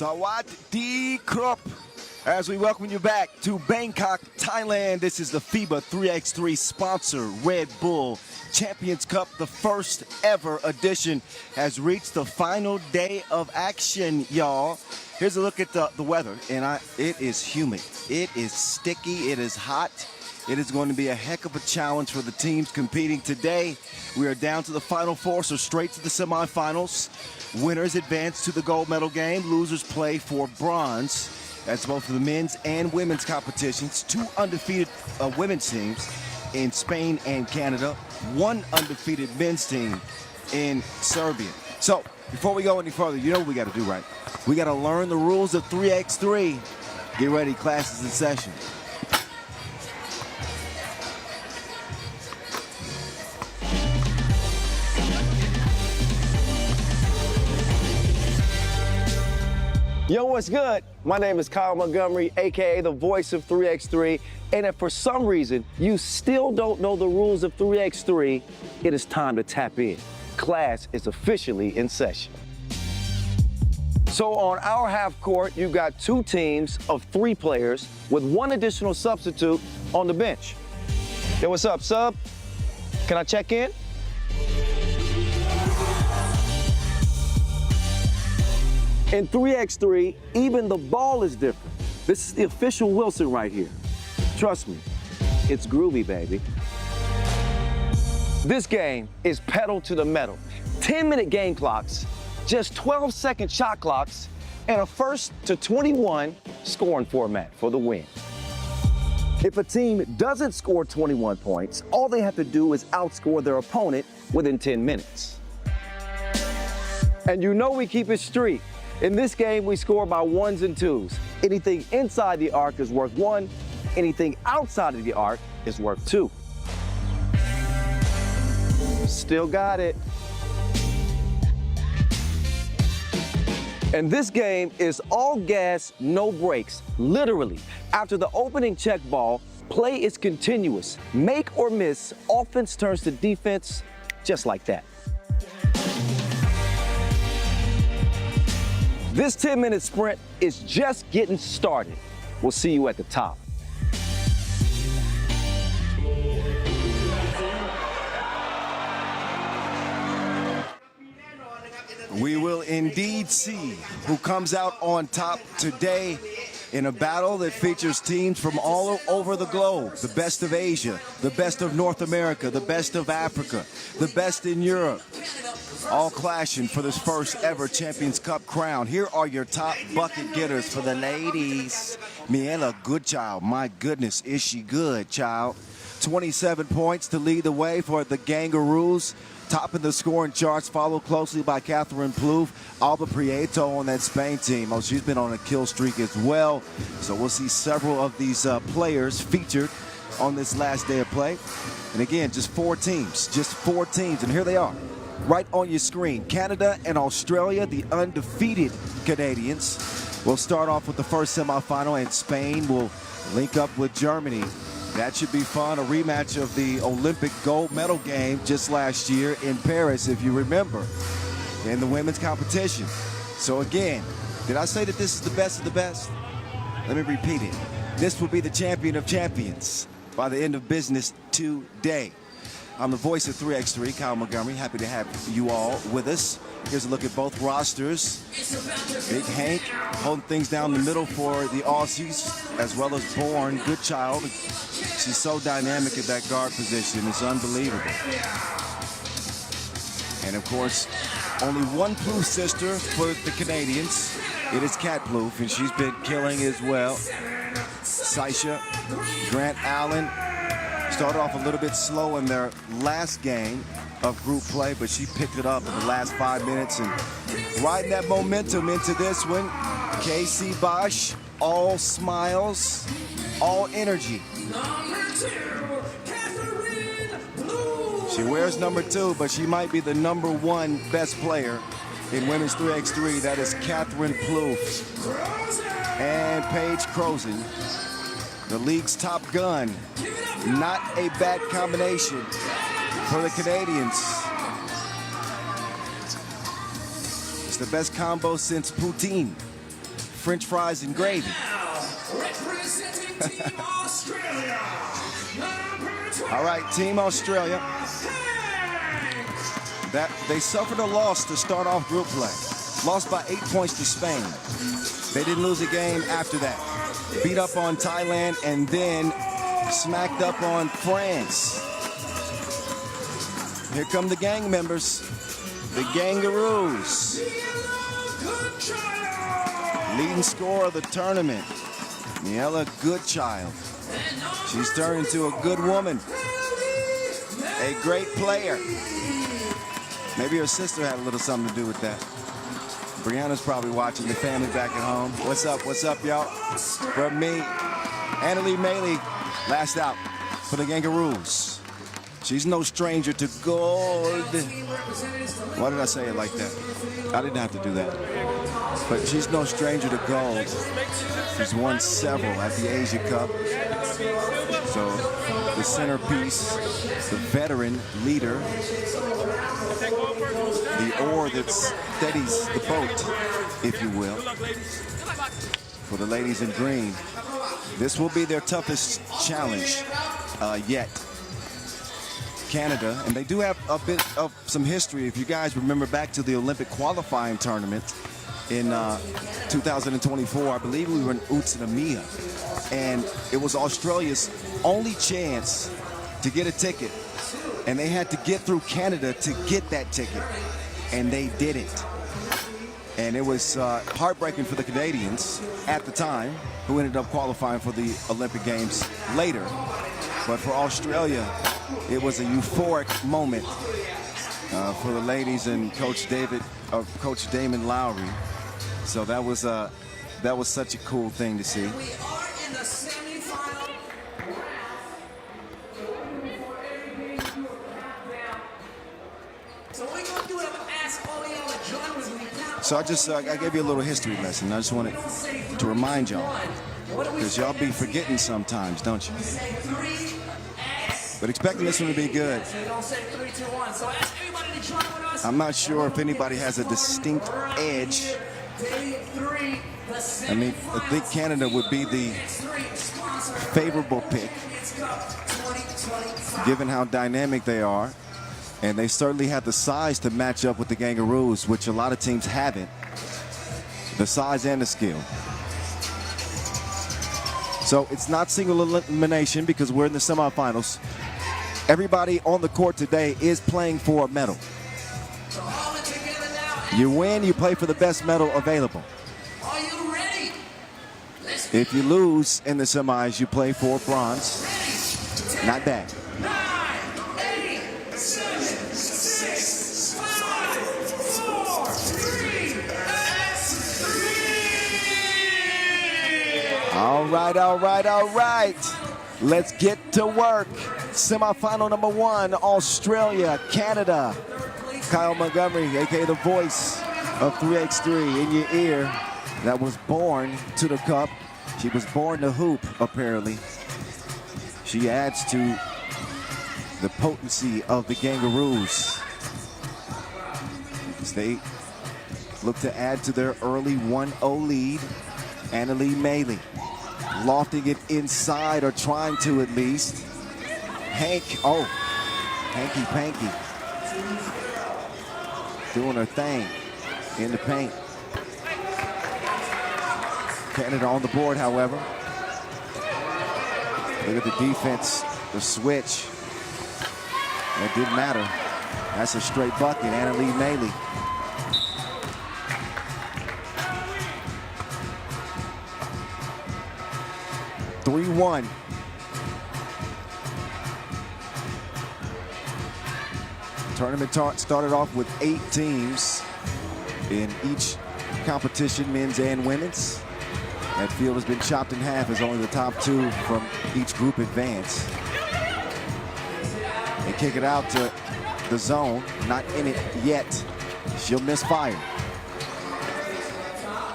Sawadee Krop. As we welcome you back to Bangkok, Thailand, this is the FIBA 3x3 sponsor, Red Bull Champions Cup. The first ever edition has reached the final day of action, y'all. Here's a look at the weather, and it is humid. It is sticky. It is hot. It is going to be a heck of a challenge for the teams competing today. We are down to the Final Four, so straight to the semifinals. Winners advance to the gold medal game. Losers play for bronze. That's both for the men's and women's competitions. Two undefeated women's teams in Spain and Canada. One undefeated men's team in Serbia. So, before we go any further, you know what we got to do, right? We got to learn the rules of 3x3. Get ready, class is in session. Yo, what's good? My name is Kyle Montgomery, aka the voice of 3x3, and if for some reason you still don't know the rules of 3x3, it is time to tap in. Class is officially in session. So on our half court, you've got two teams of 3 players with one additional substitute on the bench. Yo, what's up, sub? Can I check in? In 3x3, even the ball is different. This is the official Wilson right here. Trust me, it's groovy, baby. This game is pedal to the metal. 10-minute game clocks, just 12-second shot clocks, and a first to 21 scoring format for the win. If a team doesn't score 21 points, all they have to do is outscore their opponent within 10 minutes. And you know we keep it street. In this game, we score by 1s and 2s. Anything inside the arc is worth 1. Anything outside of the arc is worth 2. Still got it. And this game is all gas, no brakes. Literally, after the opening check ball, play is continuous. Make or miss, offense turns to defense, just like that. This 10-minute sprint is just getting started. We'll see you at the top. We will indeed see who comes out on top today in a battle that features teams from all over the globe. The best of Asia, the best of North America, the best of Africa, the best in Europe. All clashing for this first ever Champions Cup crown. Here are your top bucket getters for the ladies. Miela, good child. My goodness, is she good, child. 27 points to lead the way for the Gangaroos. Topping the scoring charts, followed closely by Catherine Plouffe. Alba Prieto on that Spain team. Oh, she's been on a kill streak as well. So we'll see several of these players featured on this last day of play. And again, just 4 teams. Just 4 teams. And here they are. Right on your screen, Canada and Australia, the undefeated Canadians. We'll start off with the first semifinal, and Spain will link up with Germany. That should be fun, a rematch of the Olympic gold medal game just last year in Paris, if you remember, in the women's competition. So again, did I say that this is the best of the best? Let me repeat it. This will be the champion of champions by the end of business today. I'm the voice of 3x3, Kyle Montgomery. Happy to have you all with us. Here's a look at both rosters. Big Hank holding things down the middle for the Aussies, as well as Bourne, good child. She's so dynamic at that guard position. It's unbelievable. And of course, only one Plouffe sister for the Canadians. It is Kat Plouffe, and she's been killing as well. Saisha, Grant Allen. Started off a little bit slow in their last game of group play, but she picked it up in the last 5 minutes and riding that momentum into this one. Casey Bosch, all smiles, all energy. She wears number 2, but she might be the number 1 best player in women's 3x3. That is Catherine Plouffe. And Paige Crozen, the league's top gun. Not a bad combination for the Canadians. It's the best combo since poutine. French fries and gravy. Representing Team Australia. All right, Team Australia. They suffered a loss to start off group play. Lost by 8 points to Spain. They didn't lose a game after that. Beat up on Thailand and then smacked up on France. Here come the gang members, the Gangaroos. Leading scorer of the tournament, Miela Goodchild. She's turned into a good woman, a great player. Maybe her sister had a little something to do with that. Brianna's probably watching, the family back at home. What's up, y'all? From me, Annalie Maley, last out for the Gangaroos. She's no stranger to gold. Why did I say it like that? I didn't have to do that. But she's no stranger to gold. She's won several at the Asia Cup. So the centerpiece, the veteran leader, the oar that steadies the boat, if you will. For the ladies in green, this will be their toughest challenge yet. Canada, and they do have a bit of some history. If you guys remember back to the Olympic qualifying tournament in 2024, I believe we were in Utsunomiya, and it was Australia's only chance to get a ticket, and they had to get through Canada to get that ticket, and they didn't. And it was heartbreaking for the Canadians at the time, who ended up qualifying for the Olympic Games later. But for Australia, it was a euphoric moment for the ladies and Coach Damon Lowry. So that was such a cool thing to see. We are in the semifinal. So we're gonna do it. I'm gonna ask all y'all to join with me. So I gave you a little history lesson. I just wanted to remind y'all, because y'all be forgetting sometimes, don't you? But expecting this one to be good. I'm not sure if anybody has a distinct edge. I mean, I think Canada would be the favorable pick, given how dynamic they are. And they certainly have the size to match up with the Gangaroos, which a lot of teams haven't. The size and the skill. So it's not single elimination because we're in the semifinals. Everybody on the court today is playing for a medal. You win, you play for the best medal available. Are you ready? If you lose in the semis, you play for bronze. Not bad. 9, 8, 7, 6, 5, 4, 3, 3. All right. Let's get to work. Semifinal number 1, Australia, Canada. Kyle Montgomery, aka the voice of 3x3 in your ear, that was born to the cup. She was born to hoop, apparently. She adds to the potency of the Gangaroos as they look to add to their early 1-0 lead. Annalie Maley lofting it inside, or trying to at least. Hanky Panky doing her thing in the paint. Canada on the board, however. Look at the defense, the switch. It didn't matter. That's a straight bucket, Annalie Maley. (3-1). Tournament started off with 8 teams in each competition, men's and women's. That field has been chopped in half as only the top 2 from each group advance. They kick it out to the zone, not in it yet. She'll miss fire.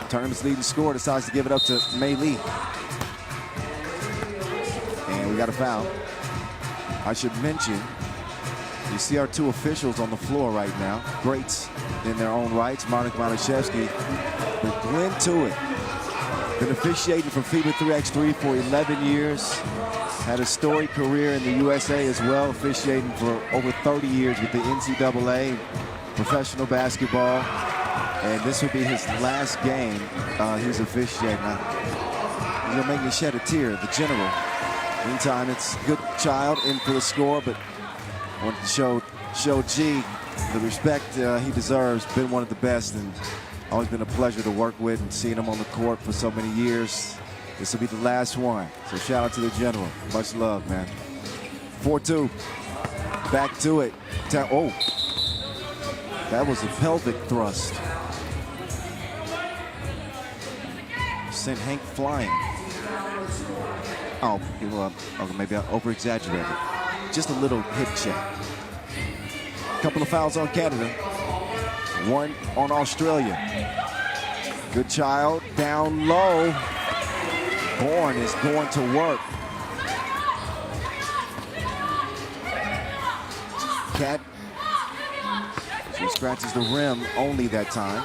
Tournament's leading scorer decides to give it up to Maley. And we got a foul. I should mention, you see our 2 officials on the floor right now, greats in their own rights, Monika Malashevsky, but Glenn Tuitt Been officiating for FIBA 3x3 for 11 years. Had a storied career in the USA as well, officiating for over 30 years with the NCAA, professional basketball. And this will be his last game he's officiating. He's gonna make me shed a tear, the general. Meantime, it's good child in for the score, but wanted to show G the respect he deserves. Been one of the best, and always been a pleasure to work with, and seeing him on the court for so many years. This will be the last one. So shout out to the general. Much love, man. 4-2. Back to it. Oh, that was a pelvic thrust. Sent Hank flying. Oh, well, okay, maybe I over-exaggerated. Just a little hip check. Couple of fouls on Canada. One on Australia. Good child, down low. Bourne is going to work. Cat, she scratches the rim only that time.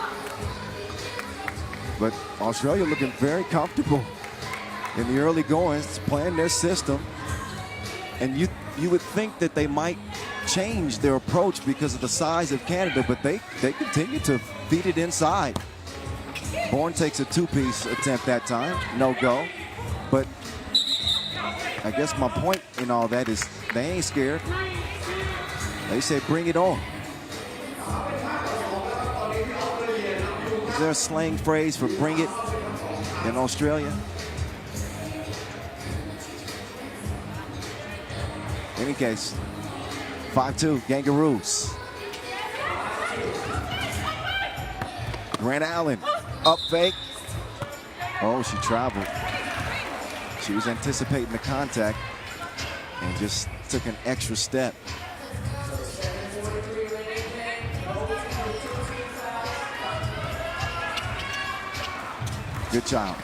But Australia looking very comfortable in the early goings, playing their system. And you would think that they might change their approach because of the size of Canada, but they continue to feed it inside. Bourne takes a two-piece attempt that time, no go. But I guess my point in all that is they ain't scared. They say bring it on. Is there a slang phrase for bring it in Australia? In any case, 5-2, Kangaroos. Grant Allen, up fake. Oh, she traveled. She was anticipating the contact and just took an extra step. Good child.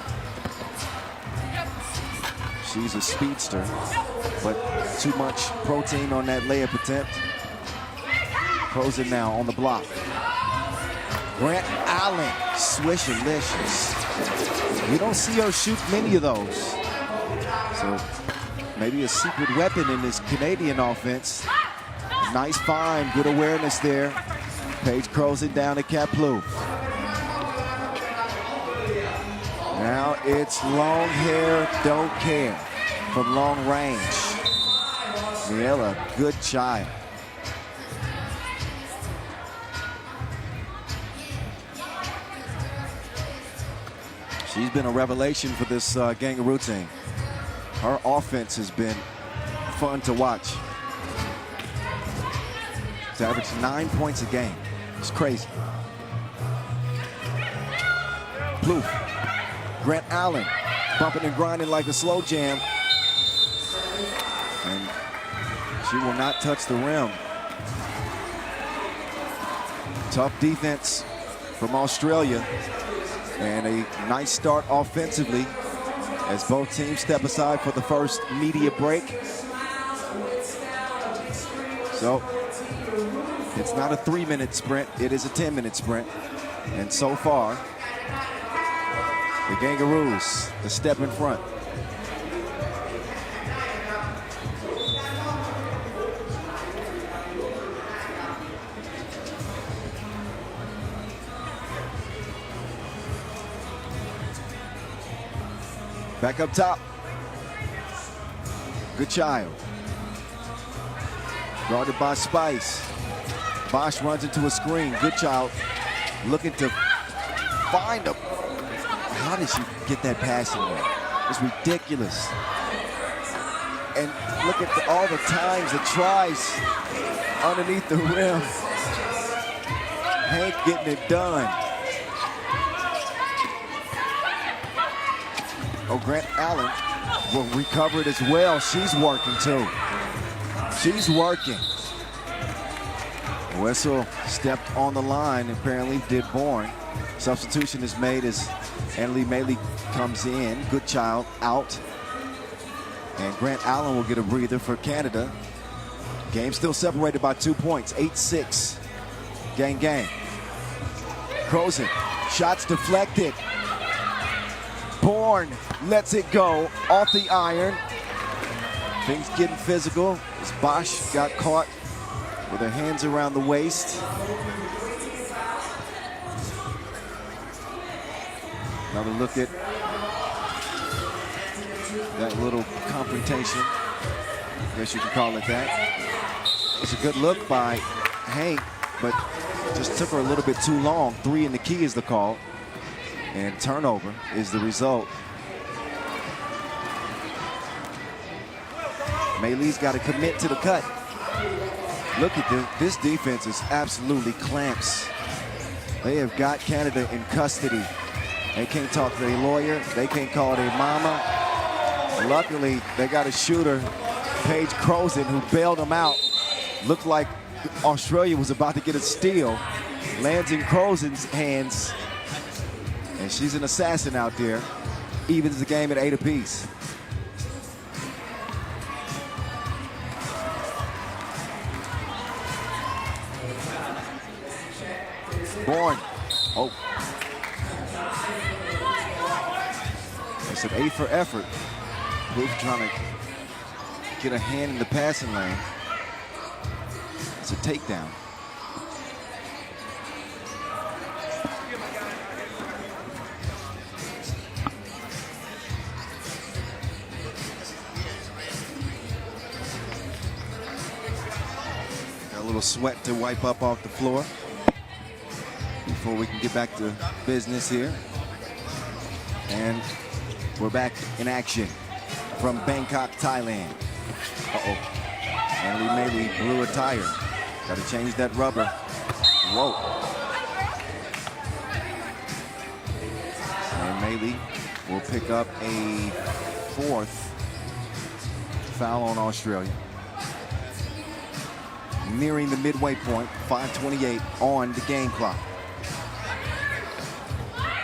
She's a speedster, but too much protein on that layup attempt. Closing now on the block. Grant Allen, swish-alicious. You don't see her shoot many of those. So maybe a secret weapon in this Canadian offense. Nice find, good awareness there. Paige closing down to Kaplu. Now it's long hair, don't care from long range. Miela, good child. She's been a revelation for this Kangaroo team. Her offense has been fun to watch. She's averaged 9 points a game. It's crazy. Blue. Grant Allen bumping and grinding like a slow jam. And she will not touch the rim. Tough defense from Australia. And a nice start offensively as both teams step aside for the first media break. So it's not a 3-minute sprint, it is a 10-minute sprint. And so far, the Kangaroos, a step in front. Back up top. Good child. Guarded by Spice. Bosch runs into a screen. Good child. Looking to find him. How did she get that pass in there? It's ridiculous. And look at all the times, the tries underneath the rim. Hank getting it done. Oh, Grant Allen will recover it as well. She's working too. She's working. Wessel stepped on the line, apparently did Bourne. Substitution is made as Annalie Maley comes in. Good child out. And Grant Allen will get a breather for Canada. Game still separated by 2 points, 8-6. Gang. Crozen, shots deflected. Bourne lets it go off the iron. Things getting physical as Bosch got caught with her hands around the waist. Another look at that little confrontation. I guess you can call it that. It's a good look by Hank, but just took her a little bit too long. 3 in the key is the call, and turnover is the result. Mei Li's got to commit to the cut. Look at this. This defense is absolutely clamps. They have got Canada in custody. They can't talk to their lawyer. They can't call their mama. Luckily, they got a shooter, Paige Crozen, who bailed them out. Looked like Australia was about to get a steal. Lands in Crozen's hands. And she's an assassin out there. Evens the game at 8 apiece. Bourne. Oh. It's an 8 for effort. Booth trying to get a hand in the passing lane. It's a takedown. Got a little sweat to wipe up off the floor before we can get back to business here. And we're back in action from Bangkok, Thailand. Uh-oh. Annalie Mei Li blew a tire. Got to change that rubber. Whoa. And Mei Li will pick up a 4th foul on Australia. Nearing the midway point, 5:28 on the game clock.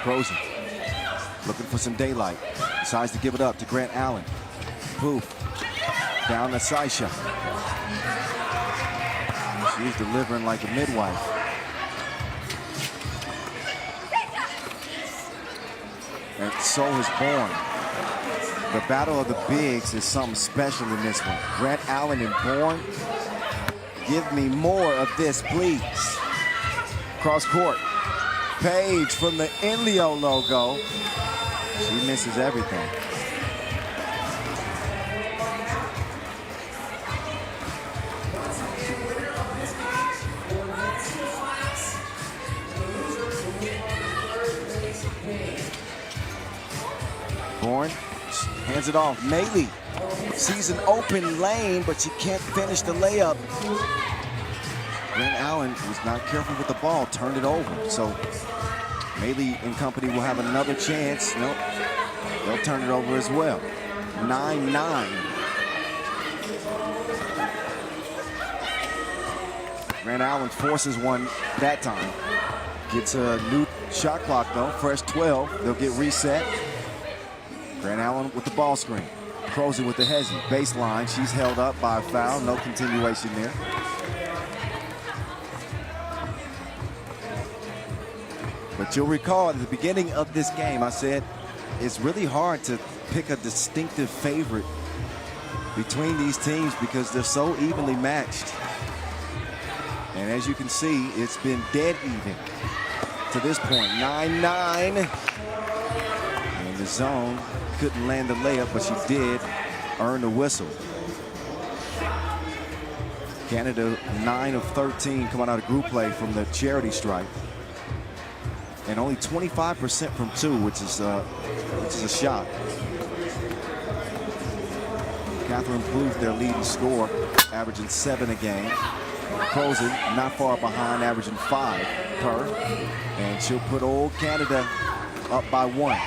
Crozen looking for some daylight. Decides to give it up to Grant Allen. Booth down to Saisha. She's delivering like a midwife. And so is Bourne. The battle of the bigs is something special in this one. Grant Allen and Bourne. Give me more of this, please. Cross court. Paige from the Inleo logo. She misses everything. Bourne hands it off. Mei Li sees an open lane, but she can't finish the layup. Grant Allen was not careful with the ball, turned it over. So Mei Li and company will have another chance. Nope, they'll turn it over as well. 9-9. Grant Allen forces one that time. Gets a new shot clock though, fresh 12. They'll get reset. Grant Allen with the ball screen. Crozen with the hezzy. Baseline, she's held up by a foul. No continuation there. But you'll recall at the beginning of this game, I said it's really hard to pick a distinctive favorite between these teams because they're so evenly matched. And as you can see, it's been dead even to this point. 9-9. And the zone couldn't land the layup, but she did earn the whistle. Canada 9 of 13 coming out of group play from the charity stripe. And only 25% from 2, which is a shot. Catherine Booth, their leading scorer, averaging 7 a game. Crozen not far behind, averaging 5 per. And she'll put old Canada up by 1.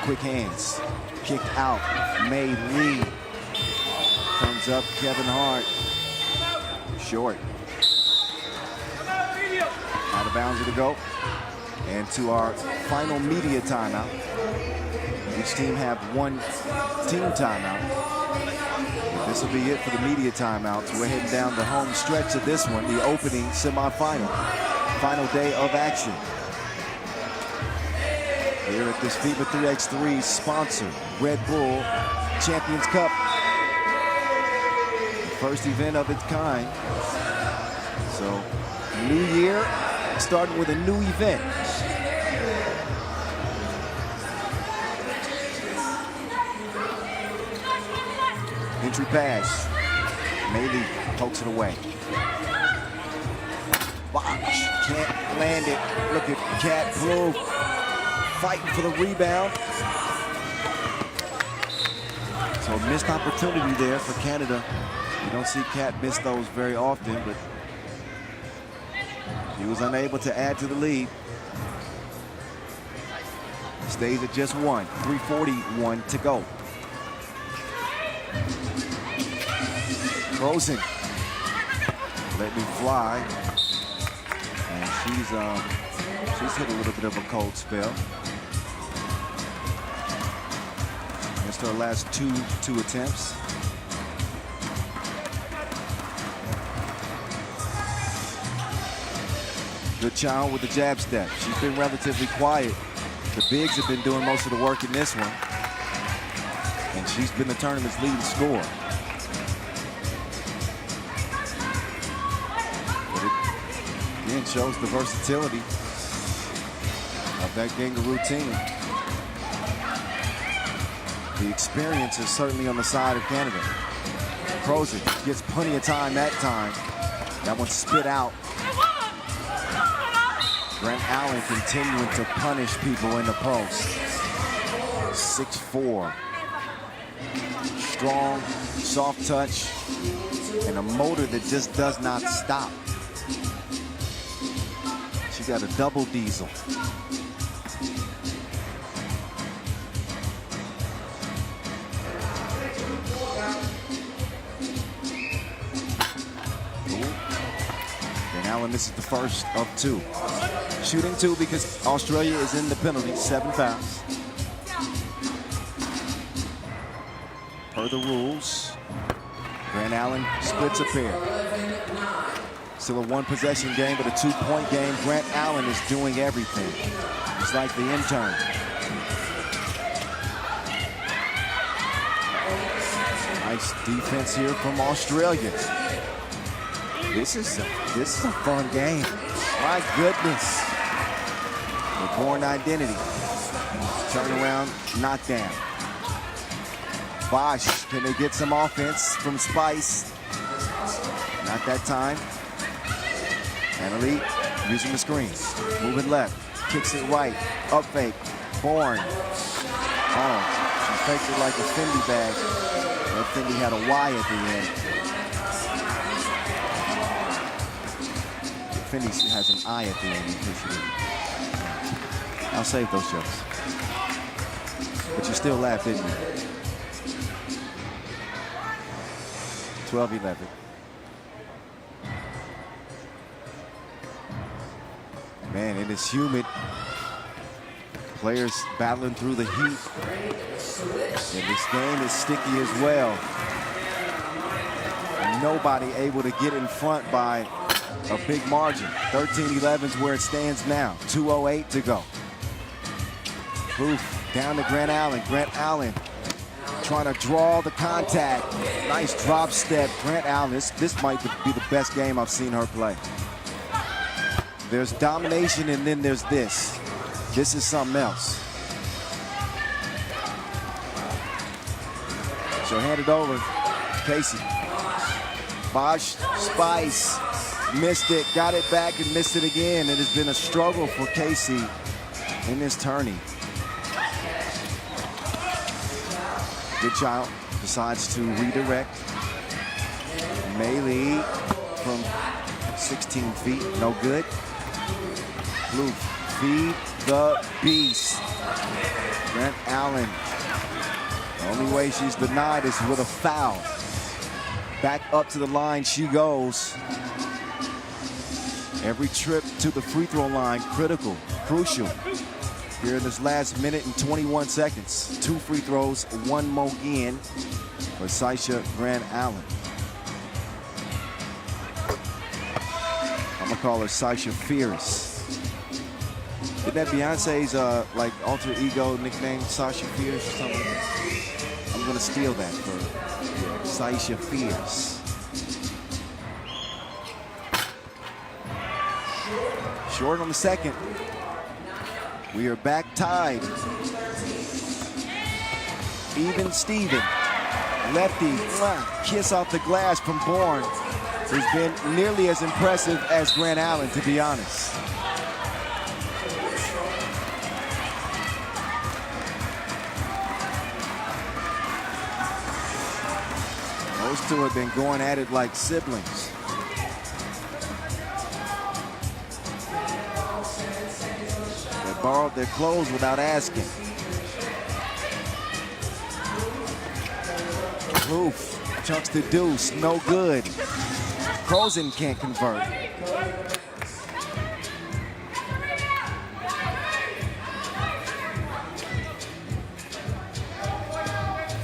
Quick hands, kicked out. Mei Li comes up. Kevin Hart, short. Out of bounds to go. And to our final media timeout. Each team have 1 team timeout. This will be it for the media timeouts. We're heading down the home stretch of this one, the opening semifinal. Final day of action. here at this FIBA 3x3 sponsor, Red Bull Champions Cup. The first event of its kind. So, new year, starting with a new event. Entry pass. Maybe pokes it away. Bosh, can't land it. Look at Cat Blue fighting for the rebound. So a missed opportunity there for Canada. You don't see Cat miss those very often, but he was unable to add to the lead. Stays at just one. 3:41 to go. Frozen. Let me fly. And she's hit a little bit of a cold spell. Missed her last two attempts. Good child with the jab step. She's been relatively quiet. The bigs have been doing most of the work in this one. And she's been the tournament's leading scorer. But it again shows the versatility of that Kangaroo team. The experience is certainly on the side of Canada. Frozen gets plenty of time that time. That one spit out. Grant Allen continuing to punish people in the post. 6'4". Strong, soft touch, and a motor that just does not stop. She got a double diesel. Allen misses the first of two. Shooting two because Australia is in the penalty. 7 fouls. Per the rules, Grant Allen splits a pair. Still a one-possession game, but a two-point game. Grant Allen is doing everything. It's like the intern. Nice defense here from Australia. This is a fun game. My goodness. The Born Identity. Turnaround, knockdown. Bosh, can they get some offense from Spice? Not that time. Annalie using the screen. Moving left, kicks it right. Up fake, Born. Oh, she faked it like a Fendi bag. That Fendi had a Y at the end. Fendi has an I at the end. I'll save those jokes. But you still laugh, didn't you? 12-11. Man, it is humid. Players battling through the heat. And this game is sticky as well. And nobody able to get in front by a big margin. 13-11 is where it stands now. 2:08 to go. Booth down to Grant Allen. Grant Allen trying to draw the contact. Nice drop step. Grant Allen, this might be the best game I've seen her play. There's domination and then there's this. This is something else. She'll hand it over. Casey. Bosh, Spice. Missed it, got it back and missed it again. It has been a struggle for Casey in this tourney. Good child decides to redirect. Melee from 16 feet, no good. Blue, feed the beast. Grant Allen. The only way she's denied is with a foul. Back up to the line she goes. Every trip to the free throw line, critical, crucial. Here in this last minute and 21 seconds. 2 free throws, 1 more in for Saisha Grant Allen. I'm gonna call her Saisha Fierce. Isn't that Beyonce's like alter ego nickname, Sasha Fierce or something? I'm gonna steal that for Sasha Fierce. Short on the second. We are back tied. Even Steven. Lefty, kiss off the glass from Bourne, who's been nearly as impressive as Grant Allen, to be honest. Those two have been going at it like siblings. They borrowed their clothes without asking. Roof chucks the deuce, no good. Crozen can't convert.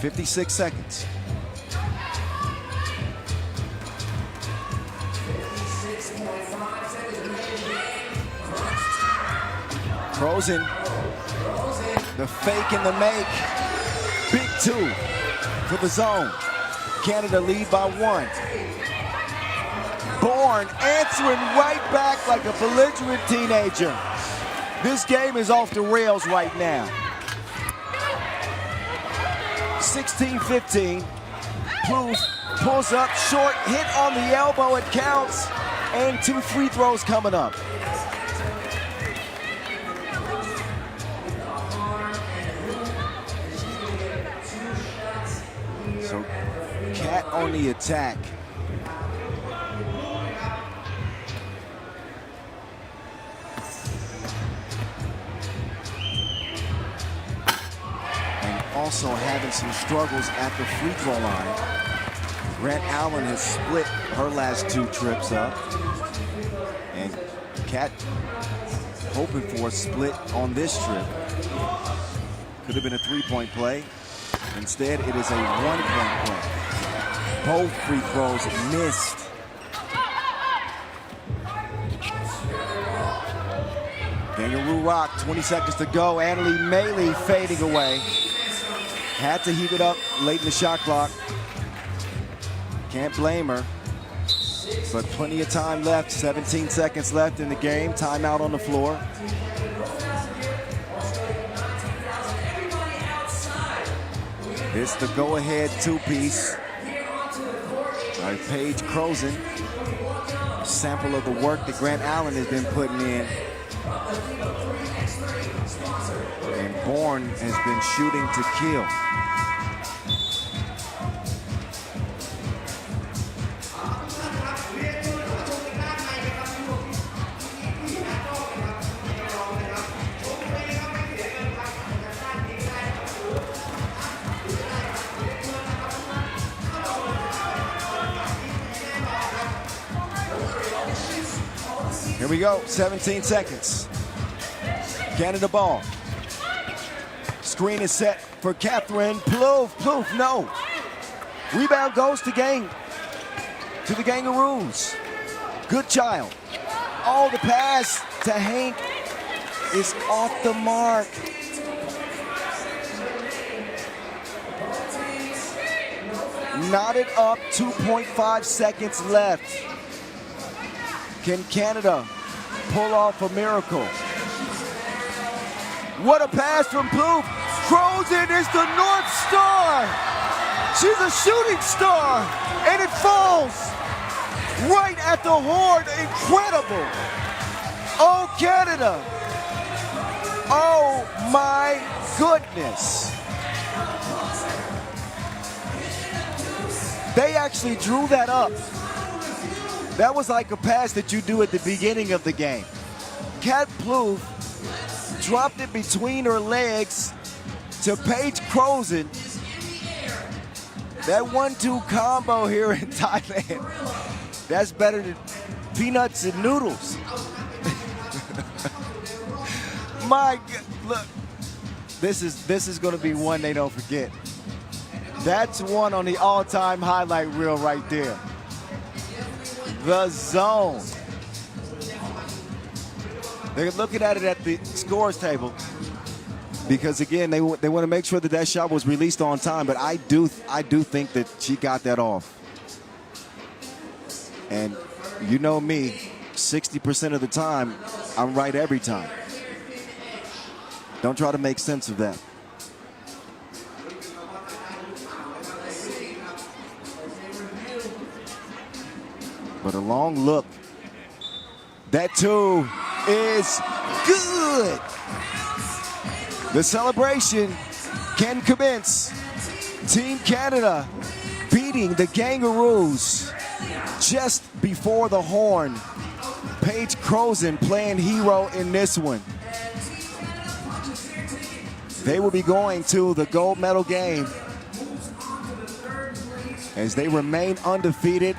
"56 seconds. Crozen, the fake and the make. Big two for the zone. Canada lead by 1. Bourne answering right back like a belligerent teenager. This game is off the rails right now. 16-15. Plouffe pulls up short, hit on the elbow, it counts, and 2 free throws coming up. So Cat on the attack. And also having some struggles at the free throw line. Grant Allen has split her last 2 trips up. And Cat hoping for a split on this trip. Could have been a 3-point play. Instead, it is a 1-point play. Both free throws missed. Kangaroo Rock, 20 seconds to go. Annalie Mailey fading away. Had to heave it up late in the shot clock. Can't blame her. But plenty of time left. 17 seconds left in the game. Timeout on the floor. It's the go-ahead 2-piece. All right, Paige Crozen. A sample of the work that Grant Allen has been putting in. And Bourne has been shooting to kill. Here we go, 17 seconds. Canada ball. Screen is set for Catherine Plouffe. Plouffe, no. Rebound goes to the Kangaroos. Good child. Oh, the pass to Hank is off the mark. Knotted up, 2.5 seconds left. Can Canada pull off a miracle? What a pass from Plouffe. Crozen is the North Star. She's a shooting star, and it falls right at the horn. Incredible. Oh, Canada. Oh, my goodness. They actually drew that up. That was like a pass that you do at the beginning of the game. Cat Plouffe dropped it between her legs to Paige Crozen. That 1-2 combo here in Thailand, that's better than peanuts and noodles. My God, look, this is going to be one they don't forget. That's one on the all-time highlight reel right there. The zone. They're looking at it at the scores table because, again, they want to make sure that that shot was released on time. But I do think that she got that off. And you know me, 60% of the time, I'm right every time. Don't try to make sense of that. But a long look. That too is good. The celebration can commence. Team Canada beating the Kangaroos just before the horn. Paige Crozen playing hero in this one. They will be going to the gold medal game as they remain undefeated.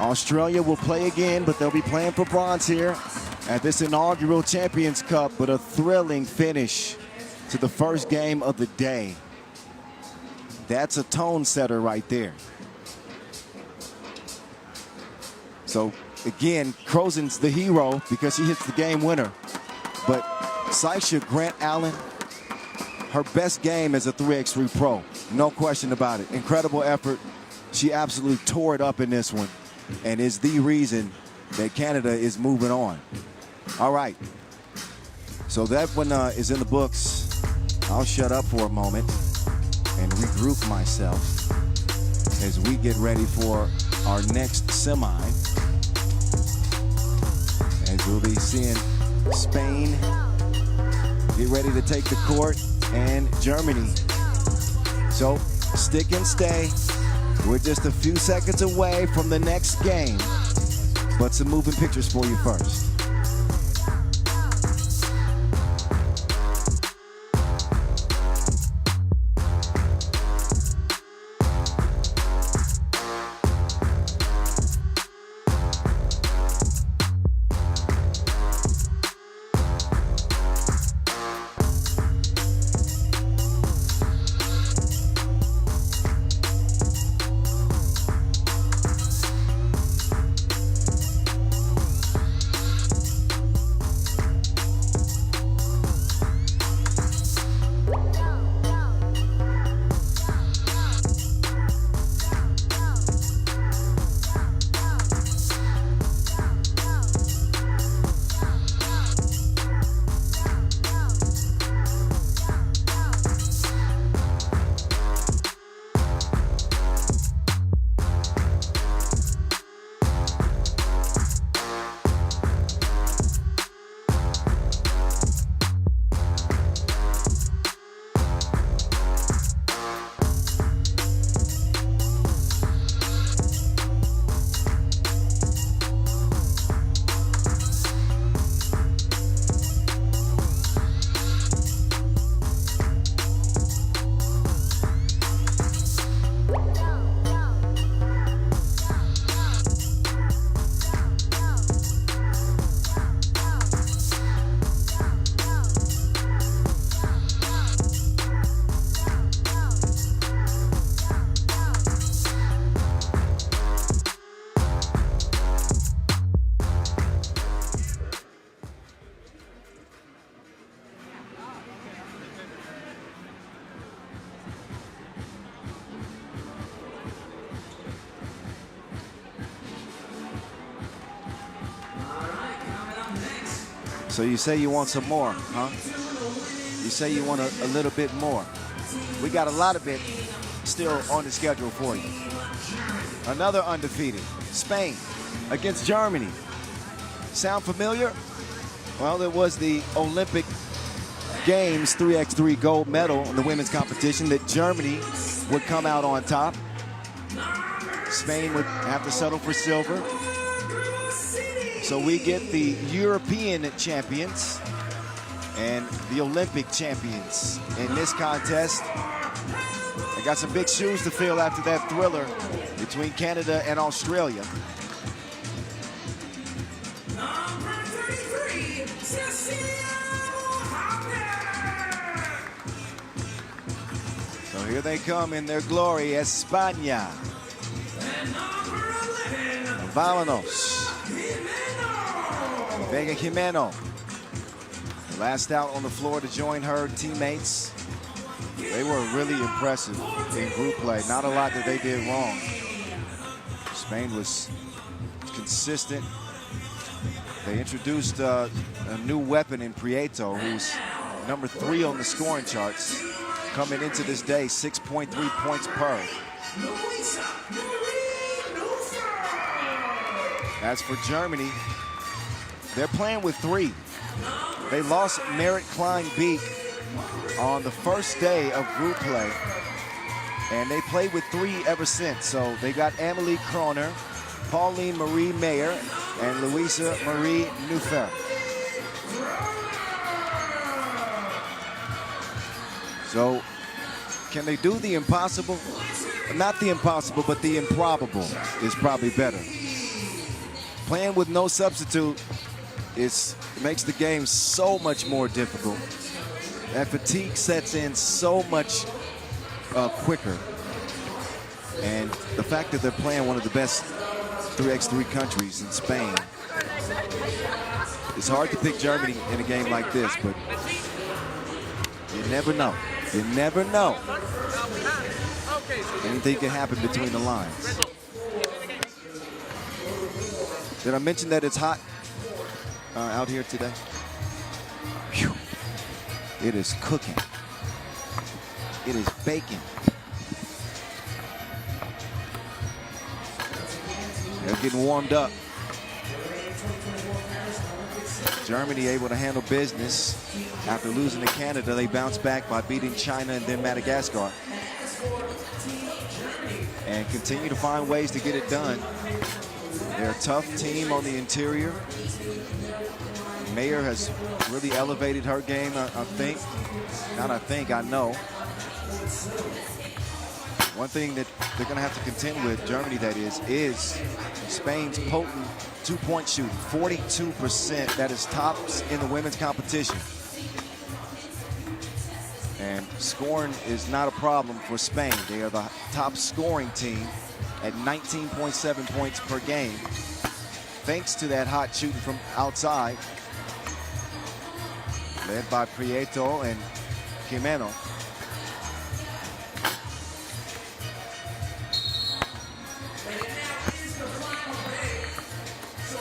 Australia will play again, but they'll be playing for bronze here at this inaugural Champions Cup. But a thrilling finish to the first game of the day. That's a tone setter right there. So again, Crozen's the hero because she hits the game winner. But Saisha Grant-Allen, her best game as a 3x3 pro. No question about it. Incredible effort. She absolutely tore it up in this one and is the reason that Canada is moving on. All right. So that one is in the books. I'll shut up for a moment and regroup myself as we get ready for our next semi. As we'll be seeing Spain get ready to take the court and Germany. So stick and stay. We're just a few seconds away from the next game, but some moving pictures for you first. So you say you want some more, huh? You say you want a little bit more. We got a lot of it still on the schedule for you. Another undefeated, Spain against Germany. Sound familiar? Well, it was the Olympic Games 3x3 gold medal in the women's competition that Germany would come out on top. Spain would have to settle for silver. So we get the European champions and the Olympic champions in this contest. They got some big shoes to fill after that thriller between Canada and Australia. Number 33, So here they come in their glory, España. and number 11, Vámonos. Vega Jimeno. Last out on the floor to join her teammates. They were really impressive in group play. Not a lot that they did wrong. Spain was consistent. They introduced a new weapon in Prieto, who's number 3 on the scoring charts. Coming into this day, 6.3 points per. As for Germany, they're playing with 3. They lost Merritt Klein-Beek on the first day of group play, and they played with 3 ever since. So they got Amelie Kroner, Pauline Marie Mayer, and Louisa Marie Neuffer. So can they do the impossible? Not the impossible, but the improbable is probably better. Playing with no substitute makes the game so much more difficult. That fatigue sets in so much quicker. And the fact that they're playing one of the best 3x3 countries in Spain, it's hard to pick Germany in a game like this, but you never know. You never know. Anything can happen between the lines. Did I mention that it's hot out here today? Whew. It is cooking. It is baking. They're getting warmed up. Germany able to handle business. After losing to Canada, they bounced back by beating China and then Madagascar. And continue to find ways to get it done. They're a tough team on the interior. Mayer has really elevated her game, I think. Not I think, I know. One thing that they're going to have to contend with, Germany that is Spain's potent two-point shooting, 42%. That is tops in the women's competition. And scoring is not a problem for Spain. They are the top scoring team at 19.7 points per game, thanks to that hot shooting from outside, led by Prieto and Jimeno.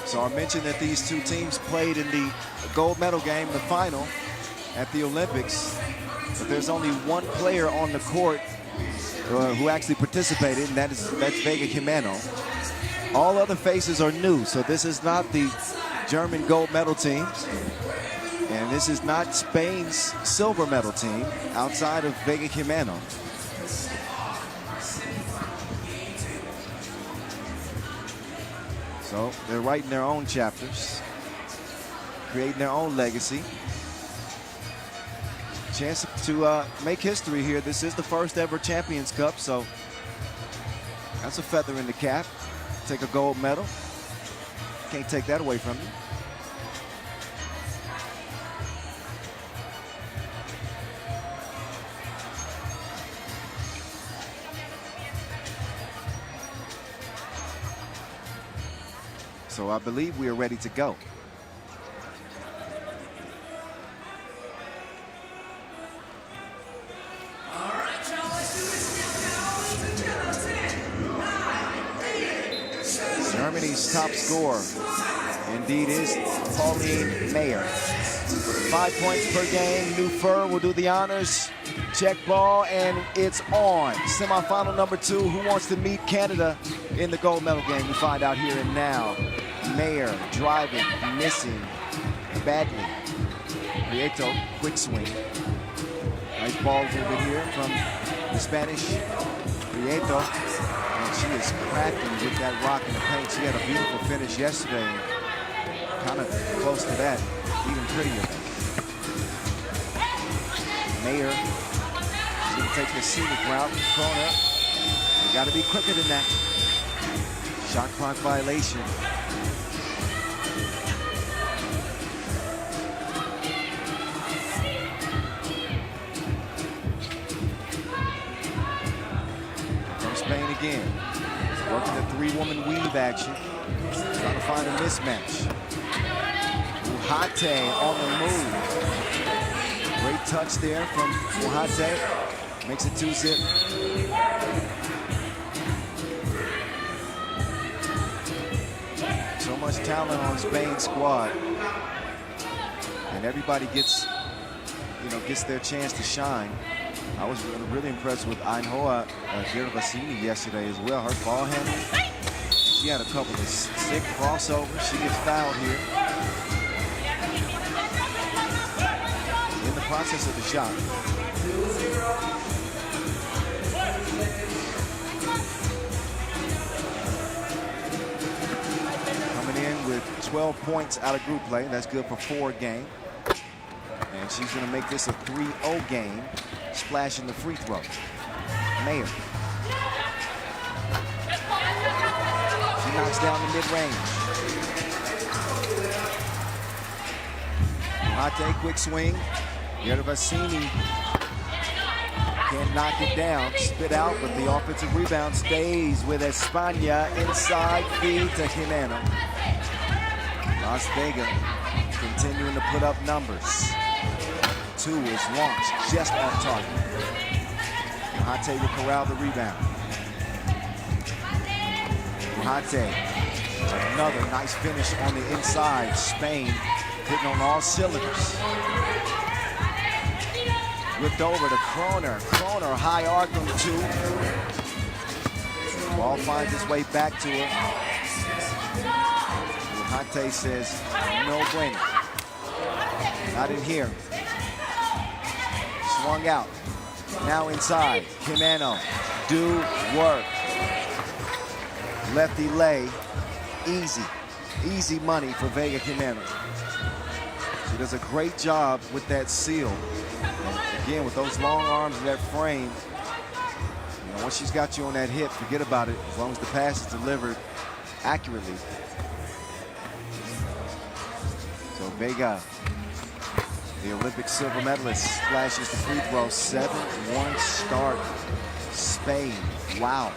So I mentioned that these two teams played in the gold medal game, the final at the Olympics. But there's only one player on the court who actually participated, and that's Vega Jimeno. All other faces are new, so this is not the German gold medal team, and this is not Spain's silver medal team outside of Vega Jimeno. So they're writing their own chapters, creating their own legacy. Chance to make history here. This is the first ever Champions Cup, so that's a feather in the cap. Take a gold medal. Can't take that away from you. So I believe we are ready to go. Germany's top scorer indeed is Pauline Mayer. 5 points per game. Neuffer will do the honors. Check ball, and it's on. Semifinal number 2. Who wants to meet Canada in the gold medal game? We find out here and now. Mayer driving, missing badly. Prieto, quick swing. Nice ball movement here from the Spanish. Prieto. And she is cracking with that rock in the paint. She had a beautiful finish yesterday. Kind of close to that, even prettier. Mayer, she's going to take the scenic route. Corner. You got to be quicker than that. Shot clock violation. From Spain again. Working the 3-woman weave action. Trying to find a mismatch. Uhate on the move. touch there from Muhate. Makes it 2-zip. So much talent on Spain's squad. And everybody gets their chance to shine. I was really impressed with Ainhoa Girvasini yesterday as well. Her ball handling. She had a couple of sick crossovers. She gets fouled here. In the process of the shot. Coming in with 12 points out of group play. That's good for 4 game. And she's going to make this a 3-0 game, splashing the free throw. Mayer. She knocks down the mid-range. Mate, quick swing. Gervasini can't knock it down. Spit out, but the offensive rebound stays with España. Inside feed to Jimeno. Las Vegas continuing to put up numbers. 2 is launched just off target. Muhate will corral the rebound. Muhate, another nice finish on the inside. Spain hitting on all cylinders. Whipped over to Kroner. Kroner, high arc on the 2. Ball finds its way back to her. Muhate says, no bueno. Not in here. Swung out. Now inside. Jimeno. Do work. Lefty lay. Easy. Easy money for Vega Jimeno. She does a great job with that seal. And again, with those long arms and that frame, once she's got you on that hip, forget about it. As long as the pass is delivered accurately. So Vega, the Olympic silver medalist, splashes the free throw. 7-1 start. Spain. Wow.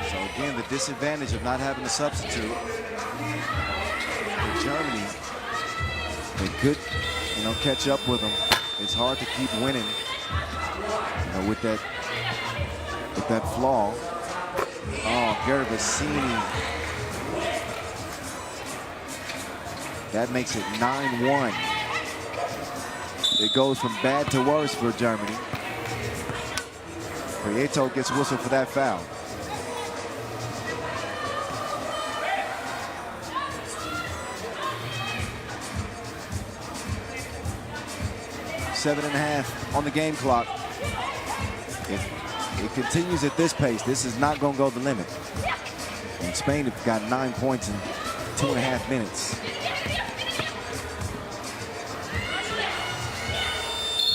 So again, the disadvantage of not having a substitute. For Germany, they could, catch up with them. It's hard to keep winning, with that flaw. Oh, Gervasini. That makes it 9-1. It goes from bad to worse for Germany. Prieto gets whistled for that foul. Seven and a half on the game clock. It continues at this pace. This is not going to go the limit. And Spain have got 9 points in 2.5 minutes.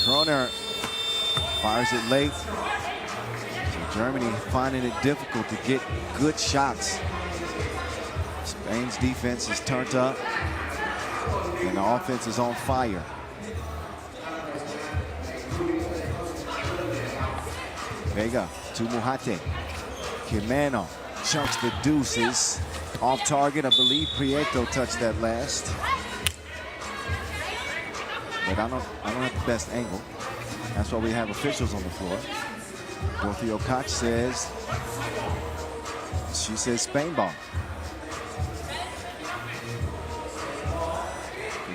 Kroner fires it late. So Germany finding it difficult to get good shots. Spain's defense is turned up. And the offense is on fire. Vega to Muhate. Jimeno chunks the deuces. Off target, I believe Prieto touched that last. But I don't have the best angle. That's why we have officials on the floor. Dorothy Okach says, she says Spain ball.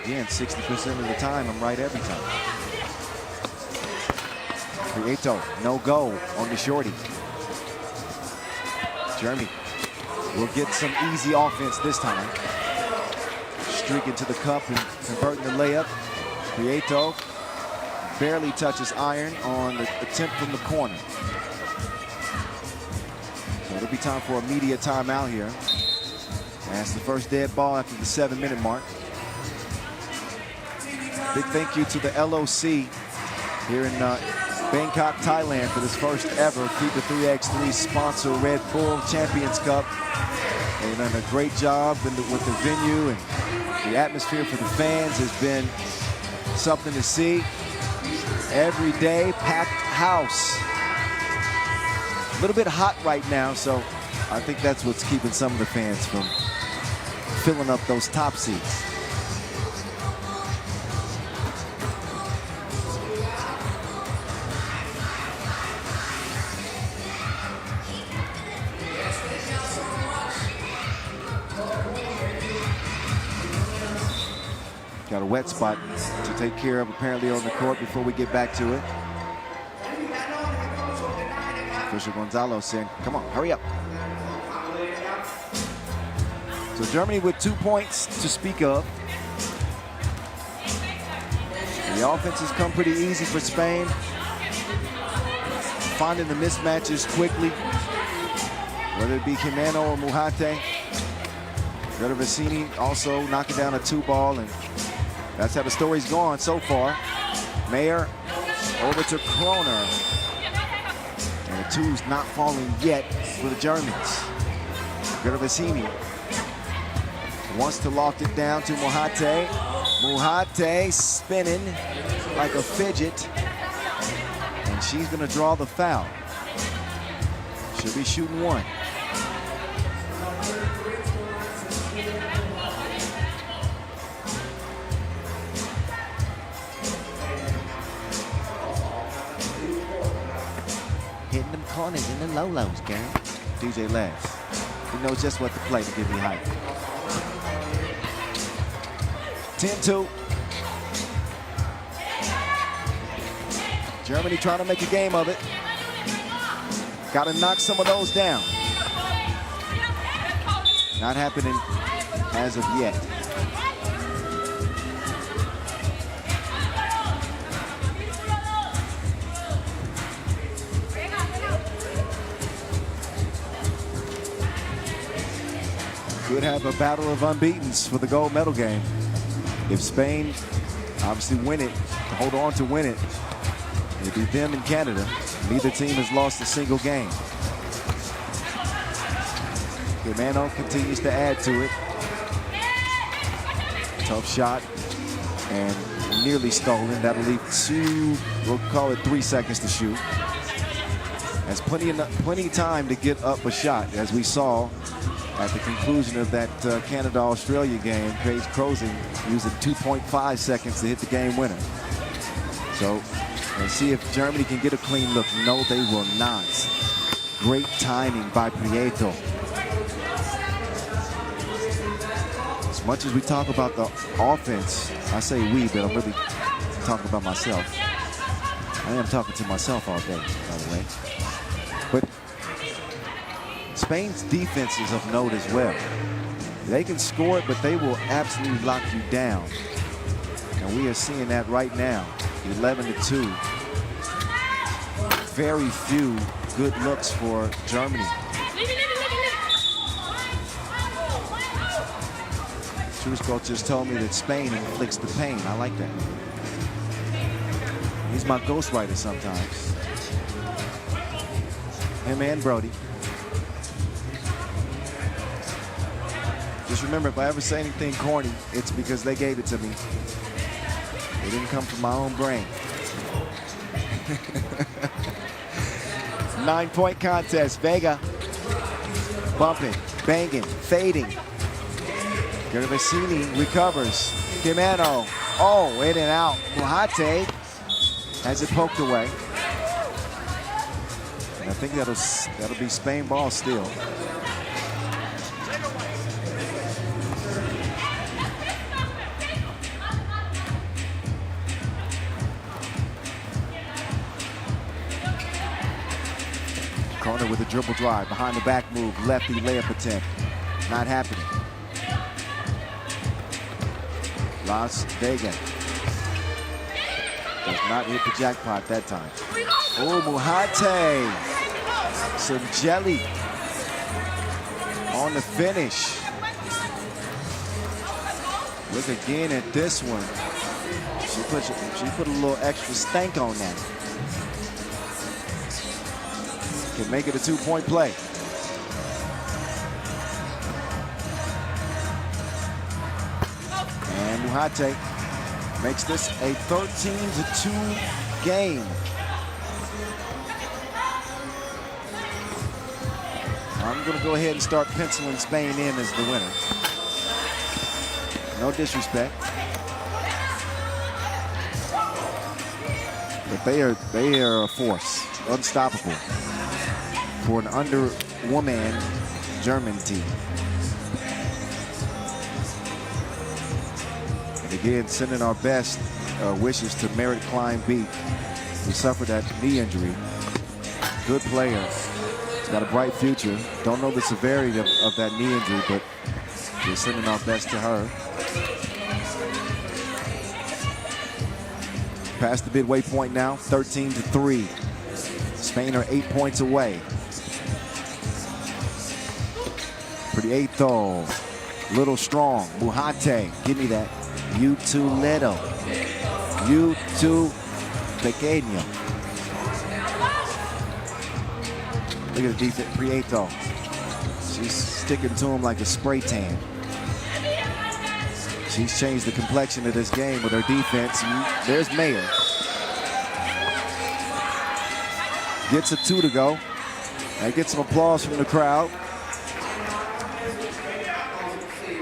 Again, 60% of the time, I'm right every time. Prieto, no go on the shorty. Germany will get some easy offense this time. Streaking to the cup and converting the layup. Prieto barely touches iron on the attempt from the corner. So it'll be time for a media timeout here. That's the first dead ball after the 7-minute mark. Big thank you to the LOC here in Bangkok, Thailand for this first ever FIBA 3x3 sponsor Red Bull Champions Cup. They've done a great job with the venue, and the atmosphere for the fans has been something to see. Every day, packed house. A little bit hot right now, so I think that's what's keeping some of the fans from filling up those top seats. Got a wet spot to take care of apparently on the court before we get back to it. Official Gonzalo saying, come on, hurry up. So Germany with 2 points to speak of. The offense has come pretty easy for Spain. Finding the mismatches quickly, whether it be Jimeno or Mujate. Gervasini also knocking down a 2-ball, and that's how the story's gone so far. Mayer over to Kroner. And the 2's not falling yet for the Germans. Gervasini wants to loft it down to Mujate. Mujate spinning like a fidget. And she's gonna draw the foul. She'll be shooting 1. Hitting them corners in the low-lows, gang. DJ Les. He knows just what to play to give me hype. 10-2. Germany trying to make a game of it. Got to knock some of those down. Not happening as of yet. Could have a battle of unbeatens for the gold medal game. If Spain obviously win it, hold on to win it, it'd be them and Canada. Neither team has lost a single game. Jimeno continues to add to it. Tough shot and nearly stolen. That'll leave 2, we'll call it 3 seconds to shoot. Has plenty of time to get up a shot, as we saw at the conclusion of that Canada-Australia game. Paige Crozing using 2.5 seconds to hit the game winner. So let's see if Germany can get a clean look. No, they will not. Great timing by Prieto. As much as we talk about the offense, I say we, but I'm really talking about myself. I am talking to myself all day, by the way. But Spain's defense is of note as well. They can score it, but they will absolutely lock you down. And we are seeing that right now. 11-2. Very few good looks for Germany. Truce coach just told me that Spain inflicts the pain. I like that. He's my ghostwriter sometimes. Him and Brody. Just remember, if I ever say anything corny, it's because they gave it to me. It didn't come from my own brain. 9-point contest. Vega bumping, banging, fading. Gervasini recovers. Jimeno. Oh, in and out. Mujate has it poked away. And I think that'll be Spain ball still. Corner with a dribble drive, behind the back move, lefty layup attempt. Not happening. Las Vegas does not hit the jackpot that time. Oh, Mujate. Some jelly on the finish. Look again at this one. She put a little extra stank on that. Can make it a 2-point play. And Mujate makes this a 13-2 game. I'm going to go ahead and start penciling Spain in as the winner. No disrespect. But they are a force, unstoppable for an under-woman German team. And again, sending our best wishes to Merritt Klein-Beek, who suffered that knee injury. Good player. He's got a bright future. Don't know the severity of that knee injury, but we're sending our best to her. Past the midway point now, 13-3. Spain are 8 points away. Prieto, little strong. Mujate, give me that. You too little. You too pequeño. Look at the defense, Prieto. She's sticking to him like a spray tan. She's changed the complexion of this game with her defense. There's Mayer. Gets a 2 to go. And gets some applause from the crowd.